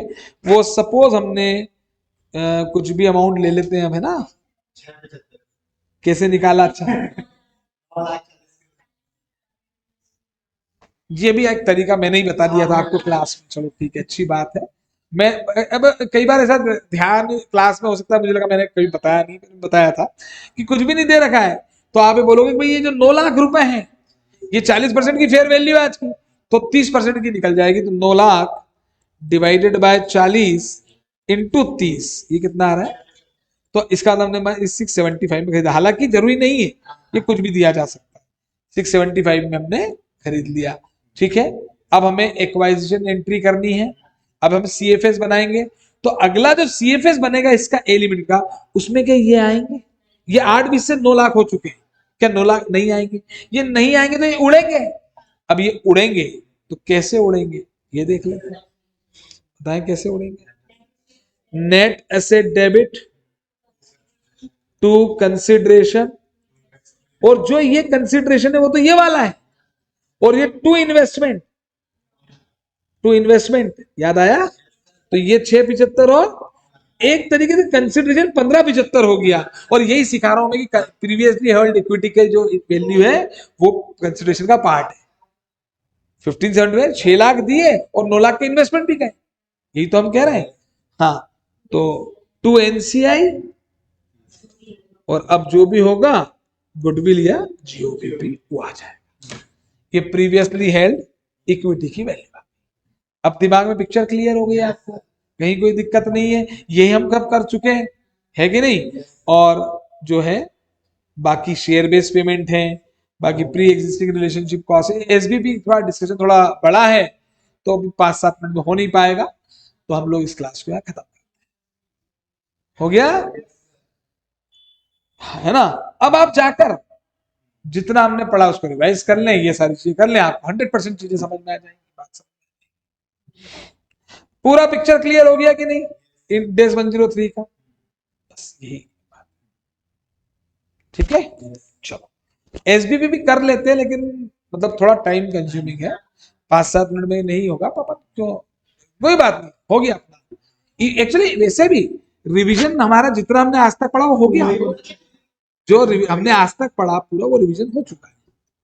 वो सपोज हमने कुछ भी अमाउंट ले लेते हैं हम, है ना? 675 कैसे निकाला? अच्छा, 9,40,000 ये भी एक तरीका मैंने ही बता दिया था आपको क्लास में। चलो ठीक है, अच्छी बात है। मैं अब कई बार ऐसा ध्यान क्लास में हो सकता है, मुझे लगा मैंने कभी बताया नहीं, मैंने बताया था कि कुछ भी नहीं दे रखा है तो आप ये बोलोगे कि भाई ये जो 9 लाख रुपए हैं ये 40% की फेयर वैल्यू है आज की, तो 30% की निकल जाएगी। तो 9 लाख डिवाइडेड बाय 40 इंटू 30, ये कितना आ रहा है? तो इसका मतलब हमने 675 में खरीदा, हालांकि जरूरी नहीं है, ये कुछ भी दिया जा सकता है। 675 में हमने खरीद लिया, ठीक है। अब हमें एक्वाइजिशन एंट्री करनी है, अब हम सीएफएस बनाएंगे। तो अगला जो सीएफएस बनेगा इसका ए लिमिट का, उसमें क्या ये आएंगे? ये 8 से 9 लाख हो चुके हैं, क्या 9 लाख नहीं आएंगे? ये नहीं आएंगे तो ये उड़ेंगे। अब ये उड़ेंगे तो कैसे उड़ेंगे ये देख लेते हैं, बताएं कैसे उड़ेंगे। Net asset debit to consideration, और जो ये कंसिडरेशन है वो तो ये वाला है, और ये टू इन्वेस्टमेंट, टू इन्वेस्टमेंट याद आया? तो ये 675 और एक तरीके से कंसिडरेशन 1575 हो गया। और यही सिखा रहा हूं मैं कि प्रीवियसली होल्ड इक्विटी के जो वैल्यू है वो कंसिडरेशन का पार्ट है। 1500 6 लाख दिए और 9 लाख के इन्वेस्टमेंट भी गए, यही तो हम कह रहे हैं। हाँ, तो टू एनसीआई, और अब जो भी होगा गुडविल या जीओपीपी वो आ जाएगा। ये प्रीवियसली हेल्ड इक्विटी की वैल्यू। अब दिमाग में पिक्चर क्लियर हो गई आपको, कहीं कोई दिक्कत नहीं है, यही हम कब कर चुके हैं, है कि नहीं? और जो है बाकी शेयर बेस्ड पेमेंट है, बाकी pre existing relationship cost, SBP थोड़ा डिस्कशन थोड़ा बड़ा है तो अभी 5-7 मिनट में हो नहीं पाएगा, तो हम लोग इस क्लास को खत्म करते हैं। हो गया है ना? अब आप जाकर जितना हमने पढ़ा उसको रिवाइज कर लें, ये सारी चीजें कर लें, आपको 100% चीजें समझ में आ जाएंगी। बात समझ, पूरा पिक्चर क्लियर हो गया कि नहीं इन डेज 103 का? बस यही बात, ठीक है। चलो एसबीपी भी कर लेते हैं, लेकिन मतलब थोड़ा टाइम कंज्यूमिंग है, 5-7 मिनट में नहीं होगा पापा, क्यों? कोई बात नहीं, हो गया अपना। एक्चुअली वैसे भी रिवीजन हमारा जितना हमने आज तक पढ़ा वो हो गया, जो हमने आज तक पढ़ा पूरा वो रिवीजन हो चुका है।